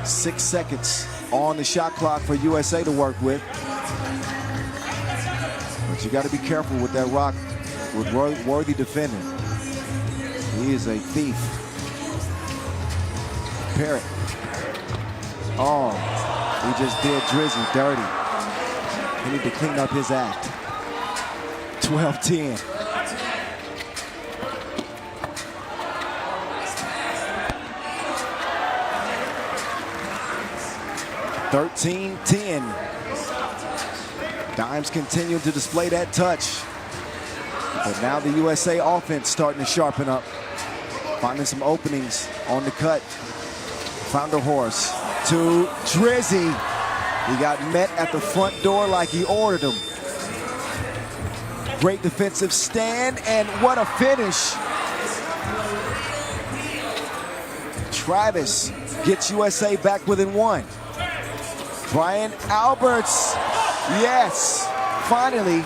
6 seconds on the shot clock for USA to work with. But you got to be careful with that rock with Worthy defending. He is a thief. Parrott. Oh, he just did Drizzy dirty. He need to clean up his act. 12-10. Dimes continue to display that touch. But now the USA offense starting to sharpen up. Finding some openings on the cut. Found a horse to Drizzy. He got met at the front door like he ordered him. Great defensive stand, and what a finish. Travis gets USA back within one. Brian Alberts, yes, finally.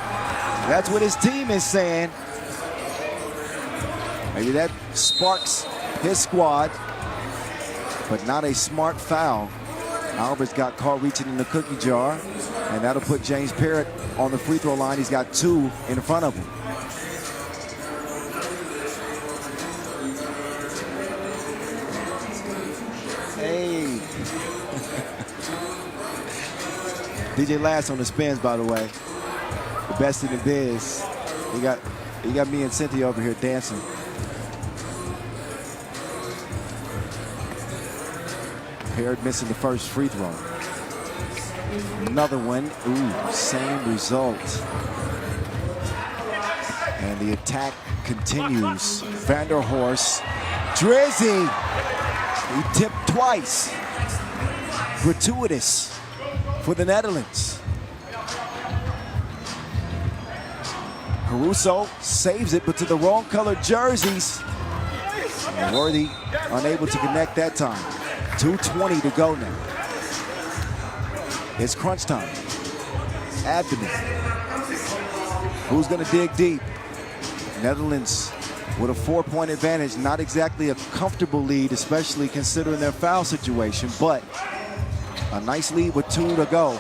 That's what his team is saying. Maybe that sparks his squad, but not a smart foul. Alberts got caught reaching in the cookie jar, and that'll put James Parrott on the free throw line. He's got 2 in front of him. Hey. DJ Last on the spins, by the way. The best in the biz. He got me and Cynthia over here dancing. Parrott missing the first free throw. Another one. Ooh, same result. And the attack continues. Vanderhorst. Drizzy. He tipped twice. Gratuitous for the Netherlands. Caruso saves it, but to the wrong colored jerseys. And Worthy unable to connect that time. 2:20 to go now. It's crunch time. Abdomen. Who's going to dig deep? Netherlands with a 4-point advantage. Not exactly a comfortable lead, especially considering their foul situation, but a nice lead with 2 to go.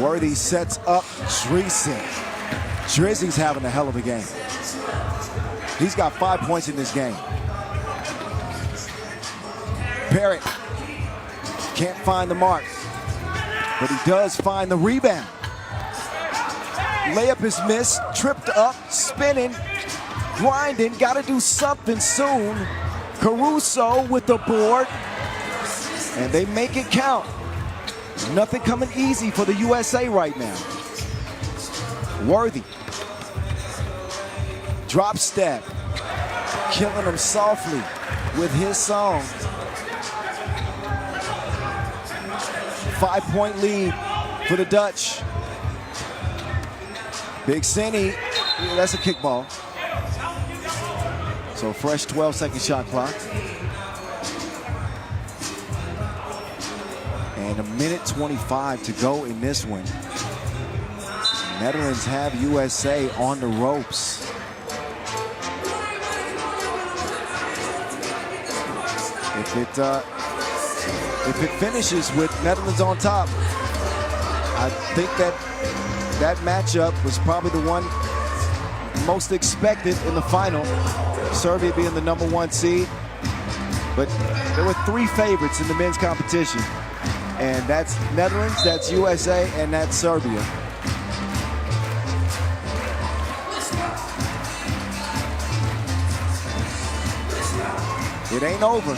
Worthy sets up Dreesen. Drizzy's having a hell of a game. He's got 5 points in this game. Parrott can't find the mark, but he does find the rebound. Layup is missed, tripped up, spinning, grinding, gotta do something soon. Caruso with the board, and they make it count. Nothing coming easy for the USA right now. Worthy. Drop step. Killing them softly with his song. 5-point lead for the Dutch. Big Cinny, that's a kickball. So fresh 12-second shot clock. And 1:25 to go in this one. Netherlands have USA on the ropes. If it finishes with Netherlands on top, I think that matchup was probably the one most expected in the final. Serbia being the #1 seed. But there were 3 favorites in the men's competition. And that's Netherlands, that's USA, and that's Serbia. It ain't over.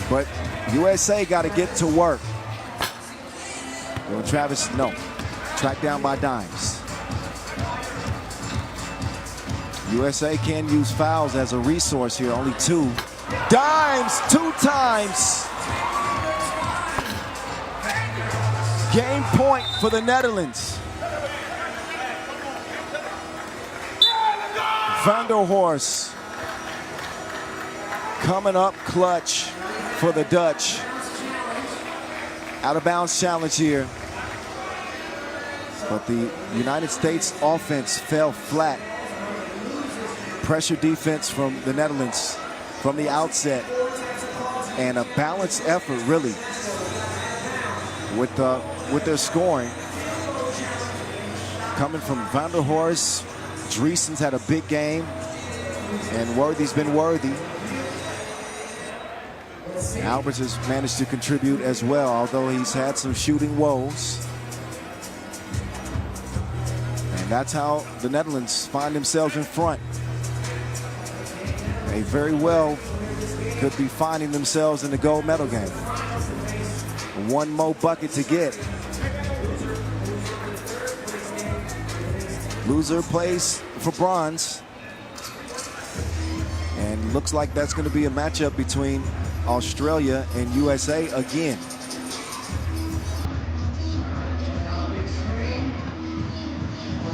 But USA got to get to work. Travis, no. Tracked down by Dimes. USA can use fouls as a resource here, only 2. Dimes 2 times. Game point for the Netherlands. Vanderhorst coming up clutch for the Dutch. Out of bounds challenge here. But the United States offense fell flat. Pressure defense from the Netherlands from the outset. And a balanced effort, really, with their scoring. Coming from Vanderhorst, Dreesen's had a big game, and Worthy's been worthy. Alberts has managed to contribute as well, although he's had some shooting woes. And that's how the Netherlands find themselves in front. They very well could be finding themselves in the gold medal game. One more bucket to get. Loser plays for bronze. And looks like that's going to be a matchup between Australia and USA again.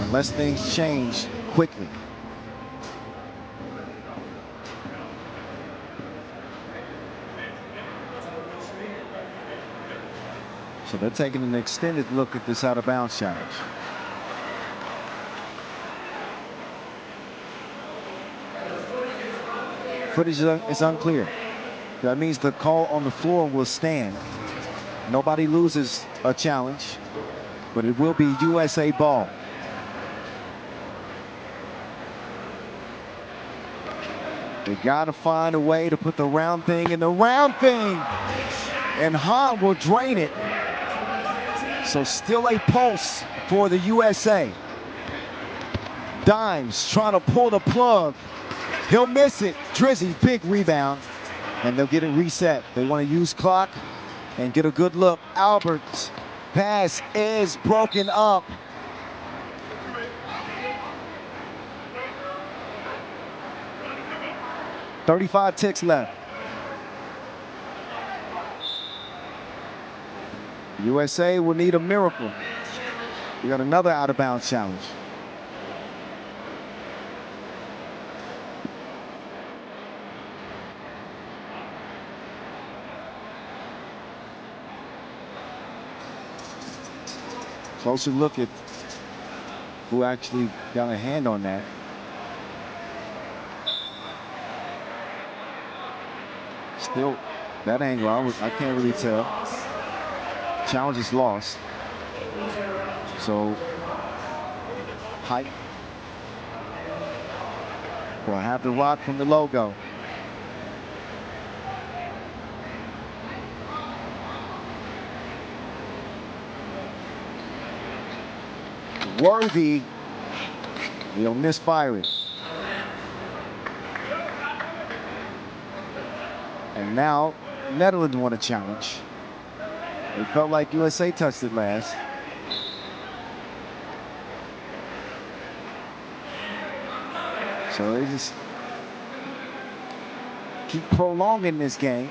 Unless things change quickly. So they're taking an extended look at this out-of-bounds challenge. Footage is unclear. That means the call on the floor will stand. Nobody loses a challenge, but it will be USA ball. They gotta find a way to put the round thing in the round thing, and Hahn will drain it. So still a pulse for the USA. Dimes trying to pull the plug. He'll miss it. Drizzy, big rebound. And they'll get it reset. They want to use clock and get a good look. Albert's pass is broken up. .35 ticks left. USA will need a miracle. We got another out-of-bounds challenge. Closer look at who actually got a hand on that. Still, that angle, I can't really tell. Challenge is lost. So, height will have the rock from the logo. Worthy, he'll misfire it. And now, Netherlands want a challenge. It felt like USA touched it last. So they just keep prolonging this game,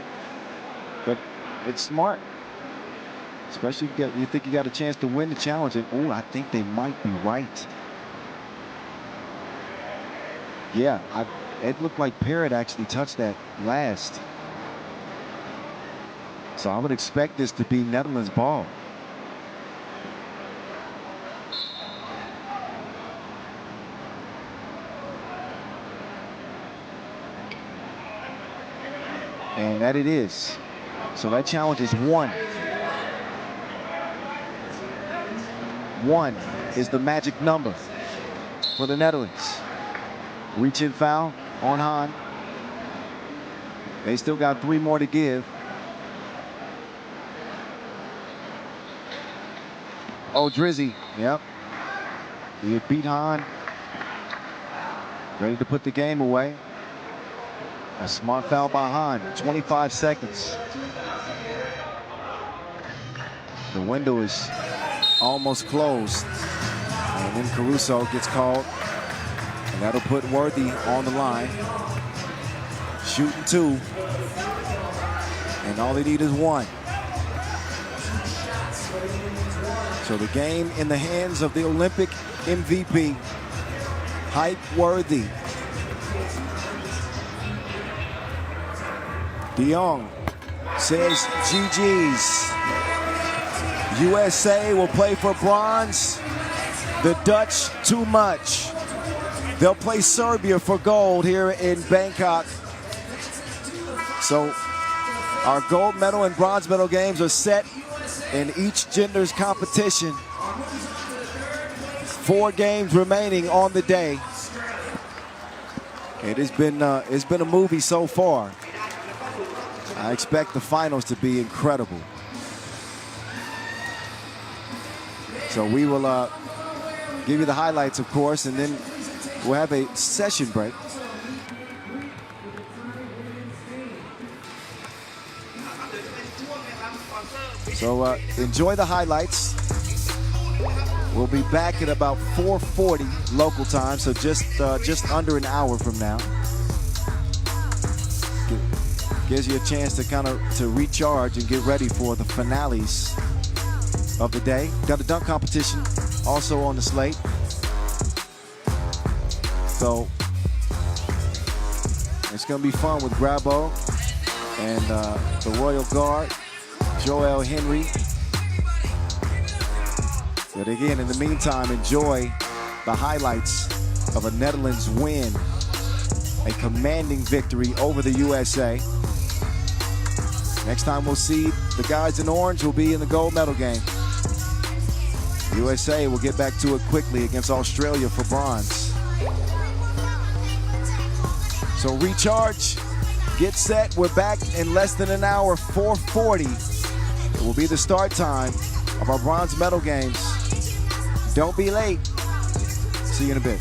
but it's smart. Especially if you think you got a chance to win the challenge. And oh, I think they might be right. Yeah, it looked like Parrott actually touched that last. So I would expect this to be Netherlands ball. And that it is. So that challenge is won. 1 is the magic number for the Netherlands. Reach-in foul on Hahn. They still got 3 more to give. Oh, Drizzy, yep. He beat Hahn. Ready to put the game away. A smart foul by Hahn. 25 seconds. The window is almost closed. And then Caruso gets called. And that'll put Worthy on the line. Shooting 2. And all they need is 1. So the game in the hands of the Olympic MVP, Hype Worthy. DeYoung says GG's. USA will play for bronze. The Dutch too much. They'll play Serbia for gold here in Bangkok. So our gold medal and bronze medal games are set in each gender's competition. 4 games remaining on the day. It's been a movie so far. I expect the finals to be incredible. So we will give you the highlights, of course, and then we'll have a session break. So enjoy the highlights. We'll be back at about 4:40 local time, so just under an hour from now. Gives you a chance to recharge and get ready for the finales of the day. Got a dunk competition also on the slate. So it's going to be fun with Grabo and the Royal Guard, Joel Henry. But again, in the meantime, enjoy the highlights of a Netherlands win, a commanding victory over the USA. Next time we'll see the guys in orange will be in the gold medal game. USA will get back to it quickly against Australia for bronze. So recharge, get set. We're back in less than an hour, 4:40. It will be the start time of our bronze medal games. Don't be late. See you in a bit.